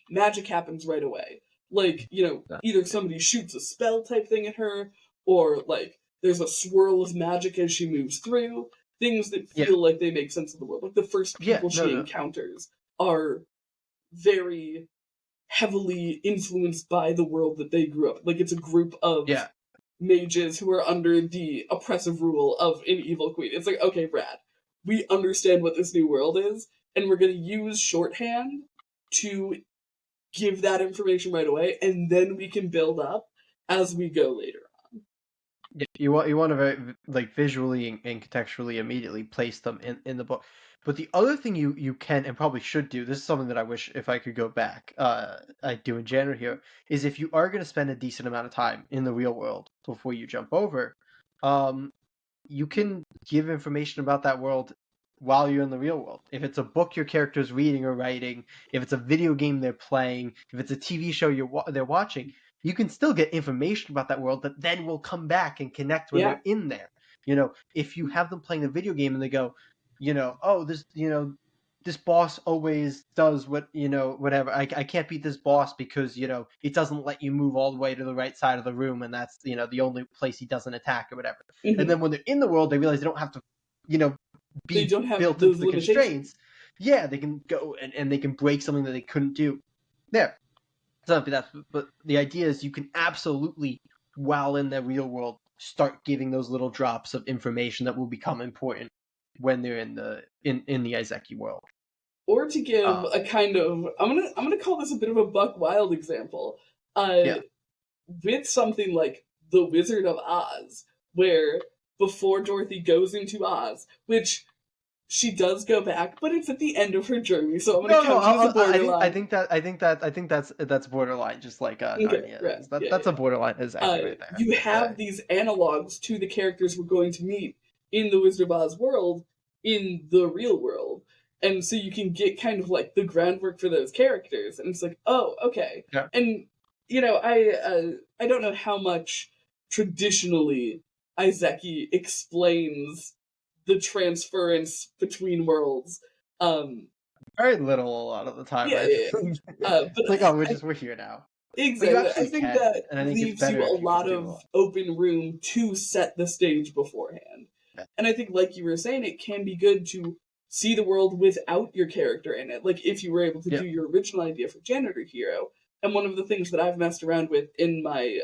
magic happens right away. Like, either somebody shoots a spell type thing at her, or like there's a swirl of magic as she moves through. Things that yeah, feel like they make sense of the world. Like the first yeah. people No, she no. encounters are very heavily influenced by the world that they grew up. Like it's a group of Yeah, mages who are under the oppressive rule of an evil queen. It's like, okay, Brad, we understand what this new world is, and we're going to use shorthand to give that information right away, and then we can build up as we go later. yeah. You want to very visually and contextually immediately place them in the book. But the other thing you can and probably should do, this is something that I wish if I could go back, I do in January here, is if you are going to spend a decent amount of time in the real world before you jump over, um, you can give information about that world while you're in the real world. If it's a book your character's reading or writing, if it's a video game they're playing, if it's a TV show they're watching, you can still get information about that world that then will come back and connect when Yeah. they're in there. If you have them playing a video game and they go, oh, this boss always does whatever. I can't beat this boss because, it doesn't let you move all the way to the right side of the room, and that's, the only place he doesn't attack or whatever. And Mm-hmm. then when they're in the world, they realize they don't have to, They be don't have built into those the limitations. constraints. Yeah, they can go and they can break something that they couldn't do there. But the idea is you can absolutely, while in the real world, start giving those little drops of information that will become important when they're in the Izeki world. Or to give Uh, a kind of, I'm gonna call this a bit of a Buck Wild example. yeah. With something like The Wizard of Oz, where before Dorothy goes into Oz, which she does go back, but it's at the end of her journey, so I'm gonna No, count it as a I borderline. think that's borderline, just like Okay, Narnia right, is. yeah, That's a yeah. borderline Izeki right there. You I'd say. have these analogs to the characters we're going to meet in the Wizard of Oz world in the real world. And so you can get kind of like the groundwork for those characters, and it's like, oh, okay. Yeah. And I don't know how much traditionally Izeki explains the transference between worlds. Um, Very little a lot of the time. yeah, I yeah, yeah. think But it's like, oh, we're here now. But you Exactly. I absolutely think can, that and I think it's leaves you better a if you can lot do a of lot. open room to set the stage beforehand. Yeah. And I think, like you were saying, it can be good to see the world without your character in it. Like if you were able to Yeah. do your original idea for Janitor Hero, and one of the things that I've messed around with in my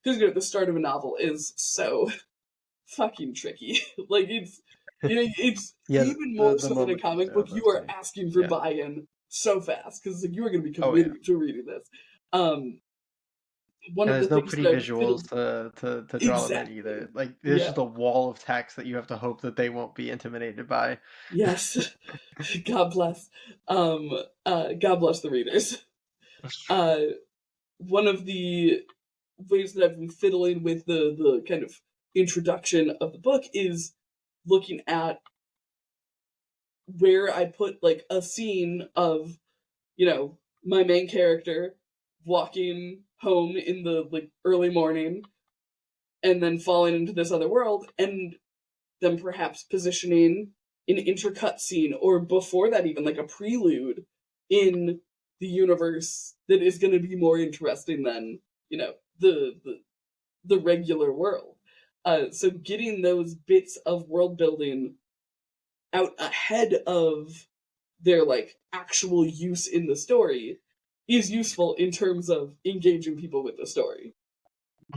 because the start of a novel is so fucking tricky. Like it's Yeah, even more the so than a moment you comic book. start You are posting. asking for Yeah. buy-in so fast because like you are going to be Oh yeah. committed to reading this. Um, one And of the there's no things pretty that I've visuals fiddled to draw them in exactly, either. Like there's yeah, just a wall of text that you have to hope that they won't be intimidated by. yes, God bless, God bless the readers. Uh, one of the ways that I've been fiddling with the kind of introduction of the book is looking at where I put like a scene of my main character walking home in the like early morning and then falling into this other world and then perhaps positioning an intercut scene or before that even like a prelude in the universe that is going to be more interesting than the regular world. So getting those bits of world building out ahead of their like actual use in the story is useful in terms of engaging people with the story.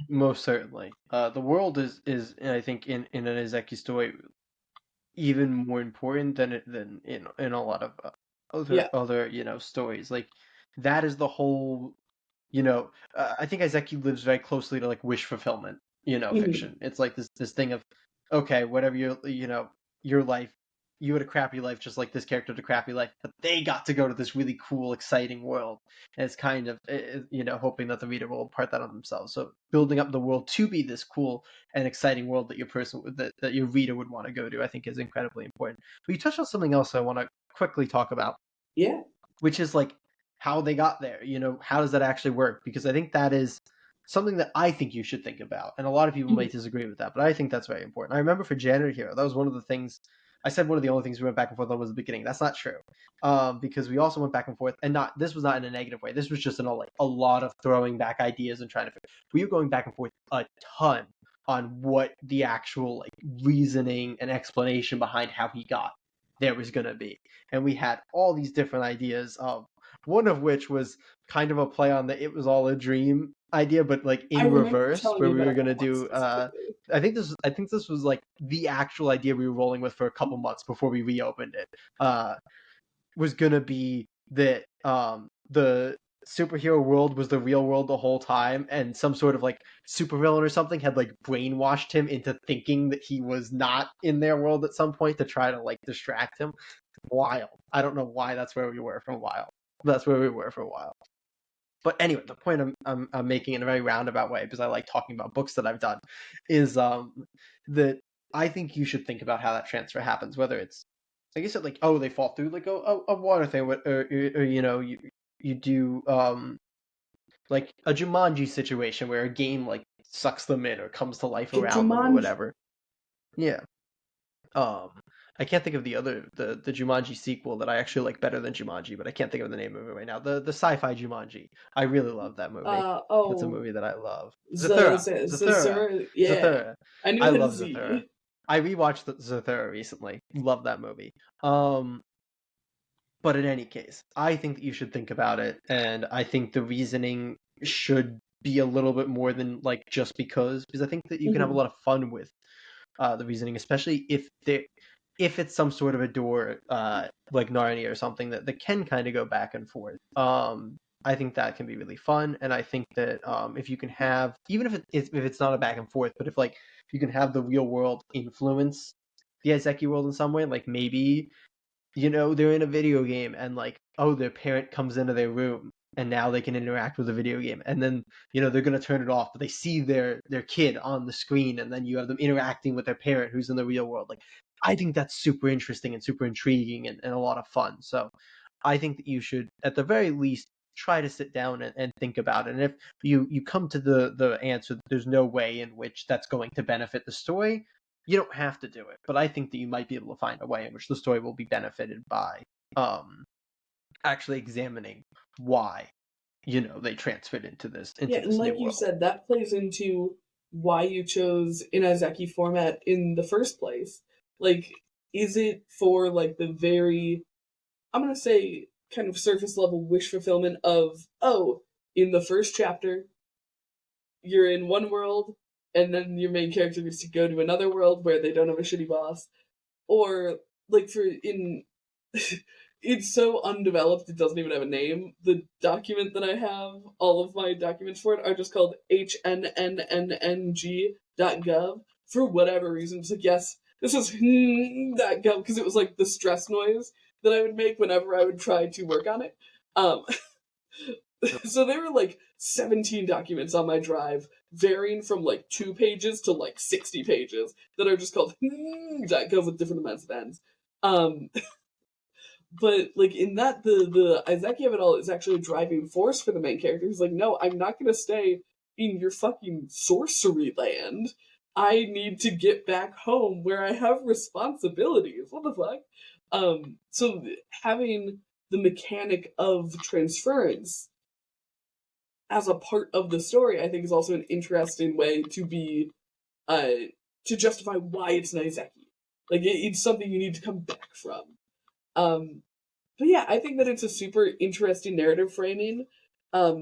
Most certainly. The world is I think in an Izeki story even more important than in a lot of Yeah. other stories. Like that is the whole I think Izeki lives very closely to like wish fulfillment, Mhm. fiction. It's like this thing of, okay, whatever your life, you had a crappy life just like this character had a crappy life, but they got to go to this really cool, exciting world. And it's kind of, hoping that the reader will impart that on themselves. So building up the world to be this cool and exciting world that that your reader would want to go to, I think is incredibly important. But you touched on something else I want to quickly talk about, Yeah. which is like how they got there. How does that actually work? Because I think that is something that I think you should think about. And a lot of people Mhm. might disagree with that, but I think that's very important. I remember for Janitor Hero, that was one of the things I said one of the only things we went back and forth on was the beginning. That's not true. Because we also went back and forth, and this was not in a negative way. This was just in a lot of throwing back ideas and trying to. We were going back and forth a ton on what the actual like reasoning and explanation behind how he got there was going to be, and we had all these different ideas. One of which was kind of a play on the "it was all a dream" idea, but like I in remember you reverse, telling where me we were about going to that one do. specifically. I think this was like the actual idea we were rolling with for a couple months before we reopened it. Was gonna be that the superhero world was the real world the whole time, and some sort of like supervillain or something had like brainwashed him into thinking that he was not in their world at some point to try to like distract him. Wild. I don't know why that's where we were for a while. That's where we were for a while. But anyway, the point I'm making in a very roundabout way, because I like talking about books that I've done, is that I think you should think about how that transfer happens. Whether it's like you said, like they fall through like a water thing, or you do like a Jumanji situation where a game like sucks them in or comes to life Get around them or Jumanji. whatever. Yeah. Um, I can't think of the Jumanji sequel that I actually like better than Jumanji, but I can't think of the name of it right now. The sci-fi Jumanji. I really love that movie. That's a Oh, movie that I love. Zathura. yeah. Zathura. I knew I it had a love Zathura. Z. I rewatched Zathura recently. Love that movie. But in any case, I think that you should think about it, and I think the reasoning should be a little bit more than like just because I think that you can have a Mhm. lot of fun with the reasoning, especially if it's some sort of a door like Narnia or something that can kind of go back and forth. I think that can be really fun, and I think that if you can have, even if it's not a back and forth, but if like you can have the real world influence the Izeki world in some way, like maybe they're in a video game and like, their parent comes into their room and now they can interact with the video game, and then they're going to turn it off, but they see their kid on the screen, and then you have them interacting with their parent who's in the real world. Like, I think that's super interesting and super intriguing and a lot of fun. So I think that you should at the very least try to sit down and think about it. And if you come to the answer that there's no way in which that's going to benefit the story, you don't have to do it, but I think that you might be able to find a way in which the story will be benefited by actually examining why. they transferred into this And new like you world. said, that plays into why you chose Inazaki format in the first place. Like, is it for like the very, I'm gonna say, kind of surface level wish fulfillment of, oh, in the first chapter you're in one world, and then your main character gets to go to another world where they don't have a shitty boss, or like for in it's so undeveloped it doesn't even have a name. The document that I have, all of my documents for it are just called hnnng.gov for whatever reason. It's like, yes, this is .gov because it was like the stress noise that I would make whenever I would try to work on it. Um, so there were like 17 documents on my drive, varying from like 2 pages to like 60 pages that are just called .gov with different amounts of ends. Um, but like in that, the Izaki of it all is actually a driving force for the main character. He's like, no, I'm not gonna stay in your fucking sorcery land. I need to get back home where I have responsibilities. What the fuck? So having the mechanic of transference as a part of the story, I think, is also an interesting way to be uh to justify why it's Naizeki. Like it's something you need to come back from. But yeah, I think that it's a super interesting narrative framing. A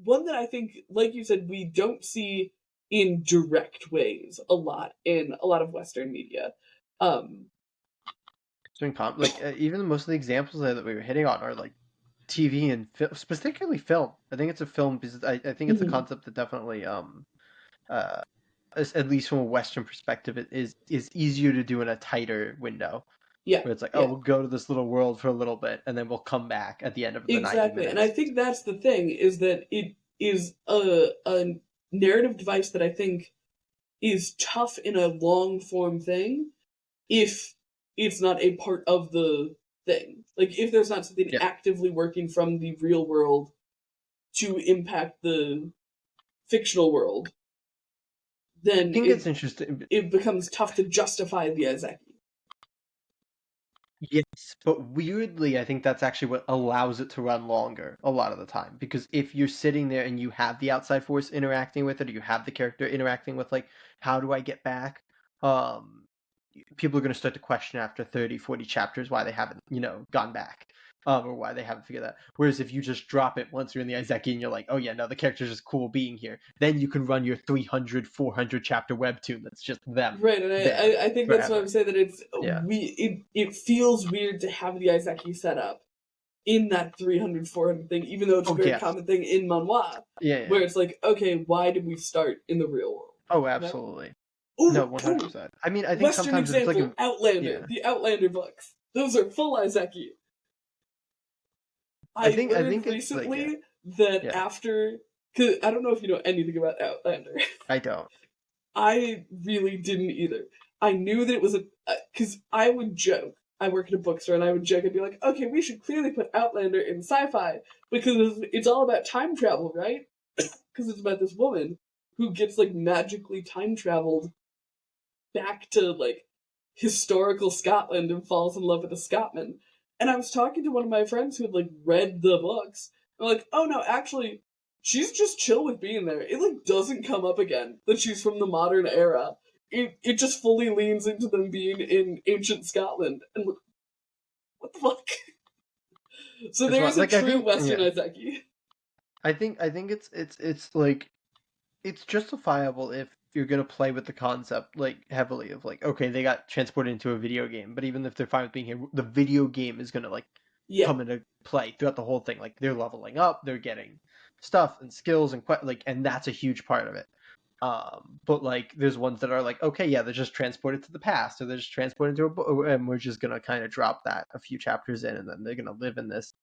one that I think, like you said, we don't see in direct ways a lot in a lot of Western media. Um, Like even most of the examples that we were hitting on are like TV and specifically film. I think it's a film because I think it's a mhm. concept that definitely uh at least from a Western perspective it is easier to do in a tighter window Yeah, where it's like, oh, yeah, we'll go to this little world for a little bit and then we'll come back at the end of the 90 exactly. And I minutes. think that's the thing, is that it is a narrative device that I think is tough in a long form thing if it's not a part of the thing. Like if there's not something Yeah. actively working from the real world to impact the fictional world, I then think it's interesting. it becomes tough to justify the Izeki. Yes, but weirdly, I think that's actually what allows it to run longer a lot of the time. Because if you're sitting there and you have the outside force interacting with it, or you have the character interacting with, like, how do I get back? Um, People are going to start to question after 30, 40 chapters why they haven't, gone back. Or why they haven't figured that. Whereas if you just drop it once you're in the Izeki and you're like, oh yeah, no, the character's just cool being here, then you can run your 300, 400 chapter webtoon that's just them Right, and there I think that's why I'm forever. saying that Yeah. it feels weird to have the Izeki set up in that 300 400 thing, even though it's a Oh, very yes. common thing in manhwa, Yeah, yeah. where it's like, okay, why did we start in the real world? Oh, You know? absolutely. No, Ooh, ooh, 100%. I mean, I think Western sometimes it's like example, a Outlander, yeah. the Outlander books. Those are full Izeki. I I think I learned think it's like yeah. recently that Yeah. after, cause I don't know if you know anything about Outlander. I don't. I really didn't either. I knew that it was a, because I would joke. I work at a bookstore, and I would joke and be like, "Okay, we should clearly put Outlander in sci-fi because it's all about time travel, right? Because it's about this woman who gets like magically time traveled back to like historical Scotland and falls in love with a Scotsman." And I was talking to one of my friends who had like read the books. And like, oh no, actually, she's just chill with being there. It like doesn't come up again that she's from the modern era. It just fully leans into them being in ancient Scotland. And what the fuck? So It's there is what a like I true think Western yeah. Izeki. I think it's like it's justifiable if you're gonna play with the concept like heavily of like okay they got transported into a video game, but even if they're fine with being here, the video game is gonna like Yeah. come into play throughout the whole thing. Like they're leveling up, they're getting stuff and skills and like and that's a huge part of it. But like there's ones that are like okay yeah they're just transported to the past or they're just transported to a book and we're just gonna kind of drop that a few chapters in and then they're gonna live in this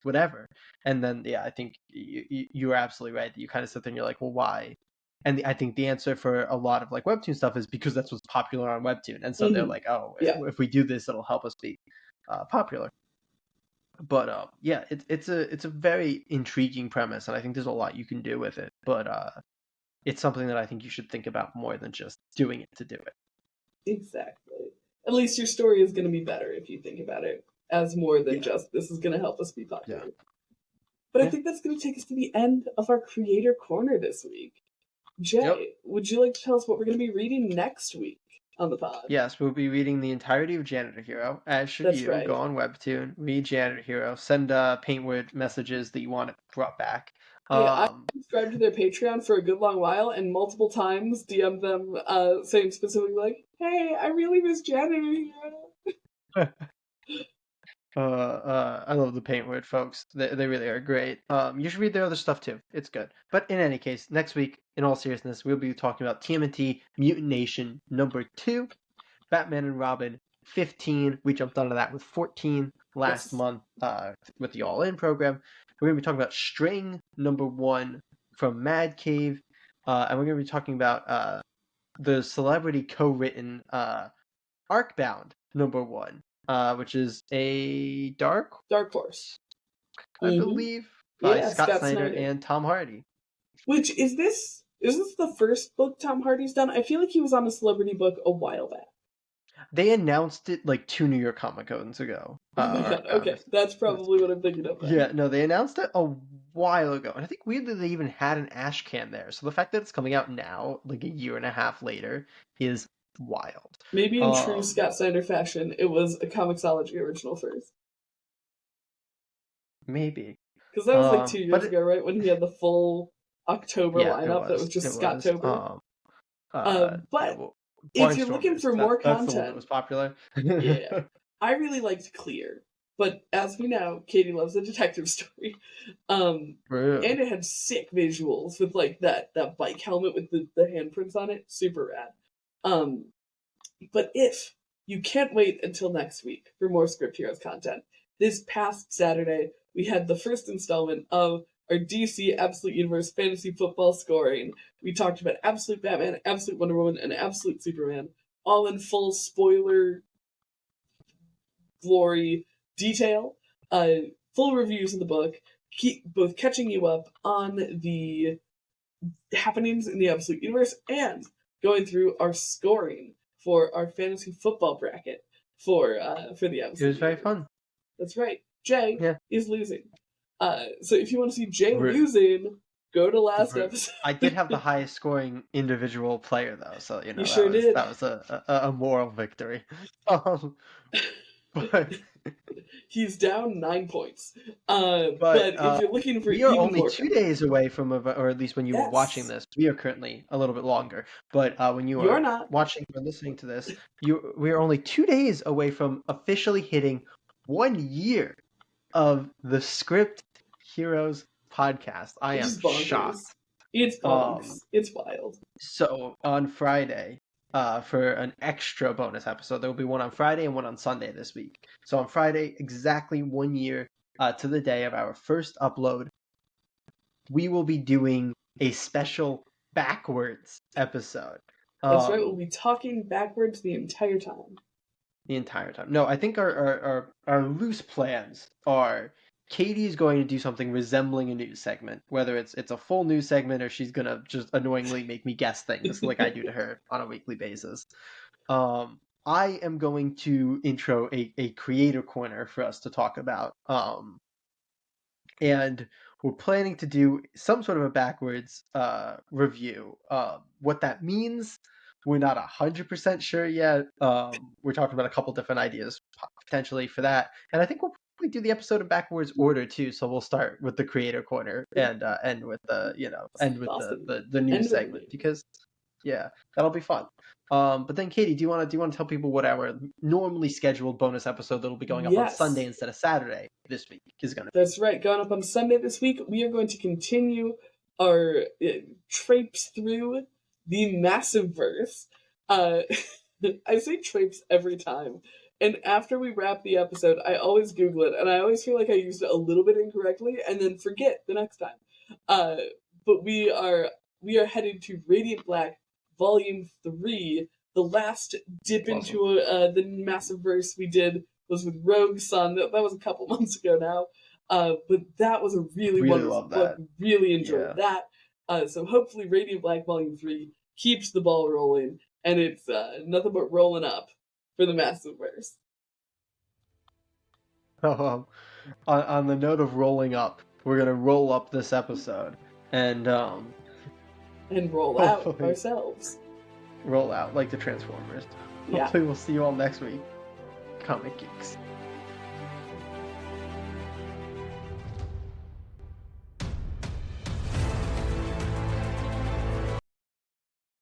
whatever. And then yeah, I think you're absolutely right that you kind of sit there and you're like, well, why? And I think the answer for a lot of like webtoon stuff is because that's what's popular on webtoon, and so they're Hmm. like, oh, Yeah. if we do this, it'll help us be popular. But yeah, it's a very intriguing premise, and I think there's a lot you can do with it. But it's something that I think you should think about more than just doing it to do it. Exactly. At least your story is going to be better if you think about it as more than just this is going to help us be popular. Yeah. But I think that's going to take us to the end of our Creator Corner this week. Jay, would you like to tell us what we're going to be reading next week on the pod? Yes, we'll be reading the entirety of Janitor Hero, as should That's you. right. Go on Webtoon, read Janitor Hero, send Paintward messages that you want it brought back. Hey, I subscribed to their Patreon for a good long while and multiple times DM'd them saying specifically like, hey, I really miss Janitor Hero. I love the Paintword folks. They really are great. You should read their other stuff too. It's good. But in any case, next week, in all seriousness, we'll be talking about TMNT Mutant Nation #2, Batman and Robin 15. We jumped onto that with 14 last month with the All In program. We're going to be talking about String #1 from Mad Cave, and we're going to be talking about the celebrity co-written Arcbound #1. Which is a Dark Horse, I believe, by Scott Snyder and Tom Hardy. Which is this the first book Tom Hardy's done? I feel like he was on a celebrity book a while back. They announced it like 2 New York Comic Cons ago. Oh my god, okay, that's probably what I'm thinking of. Then. Yeah, no, they announced it a while ago, and I think weirdly they even had an Ashcan there. So the fact that it's coming out now, like a year and a half later, is wild. Maybe in true Scott Snyder fashion, it was a Comixology original first. Maybe. Because that was like 2 years ago, right? When he had the full October lineup that was just Scott-tober. But if you're looking for more content... That's the one that was popular. Yeah. I really liked Clear. But as we know, Katie loves a detective story. And it had sick visuals with like that bike helmet with the handprints on it. Super rad. But if you can't wait until next week for more Script Heroes content, this past Saturday, we had the first installment of our DC Absolute Universe Fantasy Football scoring. We talked about Absolute Batman, Absolute Wonder Woman, and Absolute Superman, all in full spoiler glory detail. Full reviews of the book, both catching you up on the happenings in the Absolute Universe and going through our scoring for our fantasy football bracket for the Absolute. It was very fun. That's right. Jay is losing. So if you want to see Jay losing, go to last episode. I did have the highest scoring individual player though, so you know that was a moral victory. But he's down 9 points. But if you're looking for, we are only 2 days away from, or at least when you were watching this, we are currently a little bit longer. But when you are not watching or listening to this, we are only 2 days away from officially hitting 1 year of the Script Heroes podcast. I am shocked. It's bonkers. It's wild. So on Friday, for an extra bonus episode, there will be one on Friday and one on Sunday this week. So on Friday, exactly 1 year to the day of our first upload, we will be doing a special backwards episode. That's right. We'll be talking backwards the entire time. No, I think our loose plans are Katie's going to do something resembling a news segment, whether it's a full news segment or she's going to just annoyingly make me guess things like I do to her on a weekly basis. I am going to intro a creator corner for us to talk about. And we're planning to do some sort of a backwards review. What that means, we're not 100% sure yet. We're talking about a couple different ideas potentially for that. And I think we'll probably do the episode in backwards order too. So we'll start with the creator corner and end with the the news segment because that'll be fun. But then Katie, do you want to tell people what our normally scheduled bonus episode that'll be going up on Sunday instead of Saturday this week is going to be? That's right. Going up on Sunday this week, we are going to continue our traipse through the massive verse. I say traipse every time. And after we wrap the episode, I always Google it, and I always feel like I used it a little bit incorrectly, and then forget the next time. But we are headed to Radiant Black Volume 3. The last dip into the massive verse we did was with Rogue Sun. That was a couple months ago now. But that was a really wonderful book. Really enjoyed that. So hopefully Radiant Black Volume 3 keeps the ball rolling, and it's nothing but rolling up for the massive verse. So, on the note of rolling up, we're gonna roll up this episode and And roll out hopefully ourselves. roll out like the Transformers. Yeah. Hopefully we'll see you all next week. Comic Geeks.